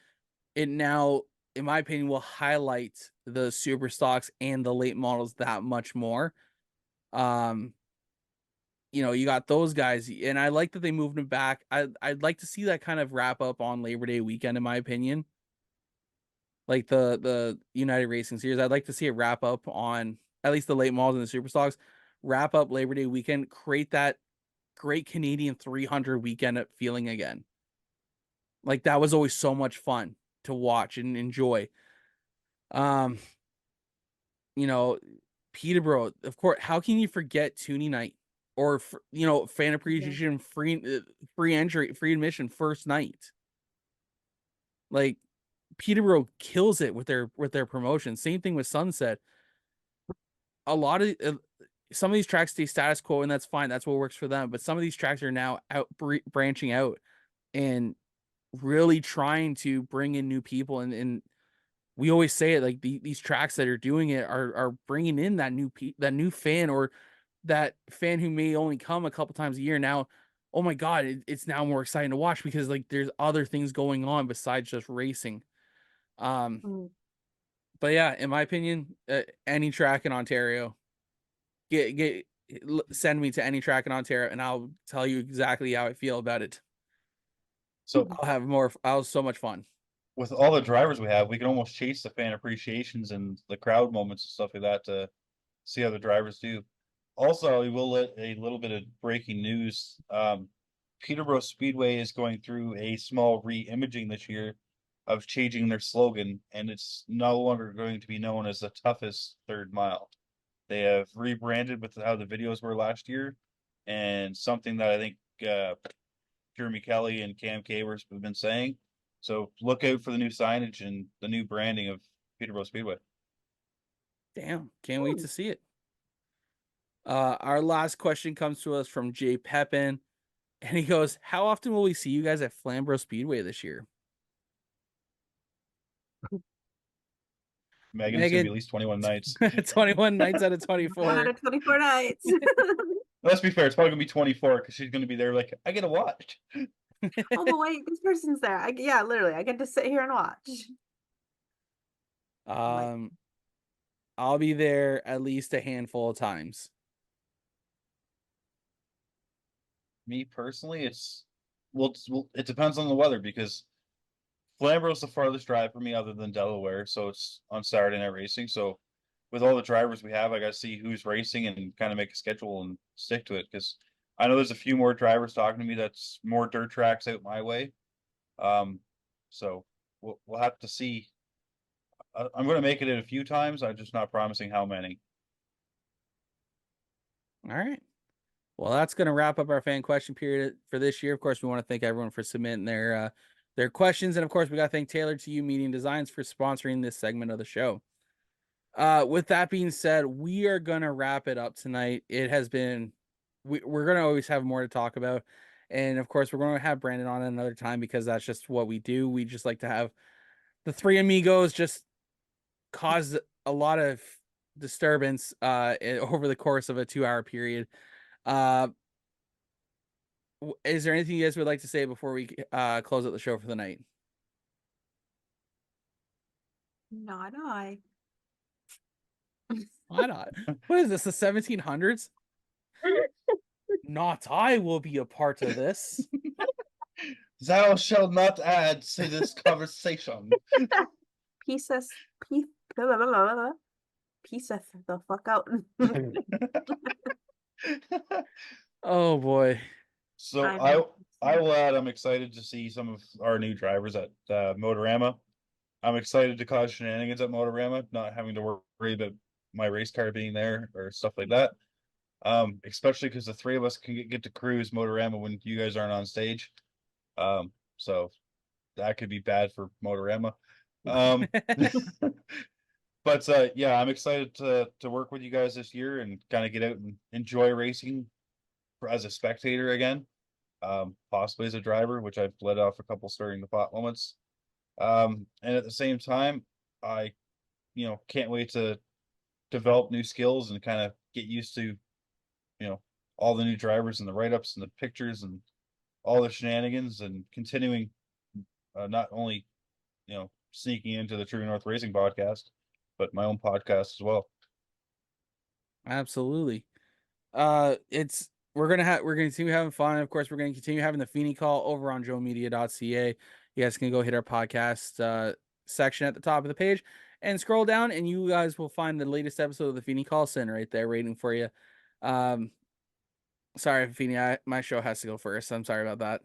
[SPEAKER 1] it now, in my opinion, will highlight the super stocks and the late models that much more. You got those guys, and I like that they moved them back. I'd like to see that kind of wrap up on Labor Day weekend, in my opinion. Like the United Racing Series, I'd like to see it wrap up on at least the late models and the super stocks, wrap up Labor Day weekend, create that great Canadian 300 weekend feeling again. Like that was always so much fun to watch and enjoy. Peterborough, of course. How can you forget Toonie Night or fan appreciation, free entry, free admission first night? Like Peterborough kills it with their promotion. Same thing with Sunset. A lot of some of these tracks stay status quo, and that's fine. That's what works for them. But some of these tracks are now branching out and really trying to bring in new people and we always say it, like these tracks that are doing it are bringing in that new fan, or that fan who may only come a couple times a year. Now, oh my God, it's now more exciting to watch because like there's other things going on besides just racing.
[SPEAKER 4] Mm.
[SPEAKER 1] But yeah, in my opinion, any track in Ontario, send me to any track in Ontario, and I'll tell you exactly how I feel about it.
[SPEAKER 5] So
[SPEAKER 1] I'll have so much fun.
[SPEAKER 5] with all the drivers we have, we can almost chase the fan appreciations and the crowd moments and stuff like that to see how the drivers do. Also, we will let a little bit of breaking news. Peterborough Speedway is going through a small re-imaging this year of changing their slogan, and it's no longer going to be known as the toughest third mile. They have rebranded with how the videos were last year, and something that I think Jeremy Kelly and Cam Cavers have been saying. So look out for the new signage and the new branding of Peterborough Speedway.
[SPEAKER 1] Damn, can't wait to see it. Our last question comes to us from Jay Pepin, and he goes, "How often will we see you guys at Flamborough Speedway this year?"
[SPEAKER 5] Megan's gonna be at least 21 nights.
[SPEAKER 1] 21 nights out of
[SPEAKER 4] 1
[SPEAKER 1] 24.
[SPEAKER 4] out of 24 nights.
[SPEAKER 5] Let's be fair, it's probably gonna be 24 because she's gonna be there like, I get to watch.
[SPEAKER 4] Oh, but wait, this person's there. Yeah, literally, I get to sit here and watch.
[SPEAKER 1] I'll be there at least a handful of times.
[SPEAKER 5] Me personally, it depends on the weather because Flamborough's the farthest drive for me other than Delaware, so it's on Saturday night racing. So with all the drivers we have, I got to see who's racing and kind of make a schedule and stick to it because I know there's a few more drivers talking to me that's more dirt tracks out my way. So we'll have to see. I'm going to make it in a few times. I'm just not promising how many.
[SPEAKER 1] All right. Well, that's going to wrap up our fan question period for this year. Of course, we want to thank everyone for submitting their questions, and of course, we got to thank Tailored to You Media and Designs for sponsoring this segment of the show. With that being said, we are going to wrap it up tonight. It has been, we're going to always have more to talk about, and of course, we're going to have Brandon on another time because that's just what we do. We just like to have the three amigos just cause a lot of disturbance over the course of a 2-hour period. Is there anything you guys would like to say before we close out the show for the night?
[SPEAKER 4] Not I.
[SPEAKER 1] Why not? What is this, the 1700s? Not I will be a part of this.
[SPEAKER 5] Thou shalt not add to this conversation.
[SPEAKER 4] Pieceth the fuck out.
[SPEAKER 1] Oh boy.
[SPEAKER 5] So I will add, I'm excited to see some of our new drivers at Motorama. I'm excited to cause shenanigans at Motorama, not having to worry about my race car being there or stuff like that. Especially because the three of us can get to cruise Motorama when you guys aren't on stage. So that could be bad for Motorama. But yeah, I'm excited to work with you guys this year and kind of get out and enjoy racing as a spectator again. Possibly as a driver, which I've let off a couple starting the pot moments. And at the same time, I, can't wait to develop new skills and kind of get used to, all the new drivers and the write-ups and the pictures and all the shenanigans and continuing, not only, sneaking into the True North Racing podcast, but my own podcast as well.
[SPEAKER 1] Absolutely. We're gonna continue having fun. Of course, we're gonna continue having the Feeney call over on JoMedia.ca. You guys can go hit our podcast section at the top of the page and scroll down, and you guys will find the latest episode of the Feeney call center right there waiting for you. Sorry, Feeney, my show has to go first. I'm sorry about that.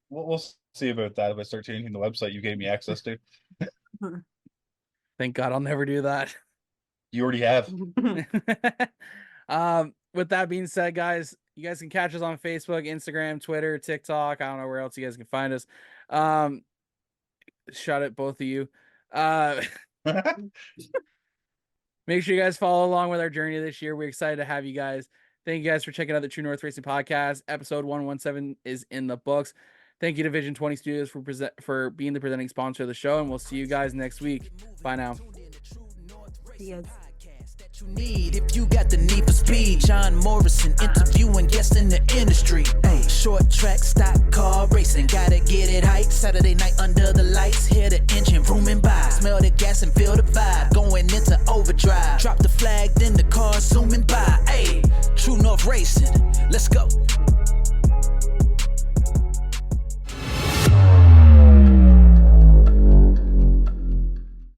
[SPEAKER 5] We'll see about that if I start changing the website you gave me access to.
[SPEAKER 1] Thank God I'll never do that.
[SPEAKER 5] You already have.
[SPEAKER 1] With that being said, guys, you guys can catch us on Facebook, Instagram, Twitter, TikTok. I don't know where else you guys can find us. Shut it, both of you. Make sure you guys follow along with our journey this year. We're excited to have you guys. Thank you guys for checking out the True North Racing Podcast. Episode 117 is in the books. Thank you to Vision 20 Studios for being the presenting sponsor of the show, and we'll see you guys next week. Bye now.
[SPEAKER 4] Yes.
[SPEAKER 6] You need if you got the need for speed. Jon Morrison interviewing guests in the industry. Hey, short track, stock car racing. Gotta get it hype. Saturday night under the lights. Hear the engine rooming by. Smell the gas and feel the vibe. Going into overdrive. Drop the flag, then the car zooming by. Hey, True North Racing. Let's go.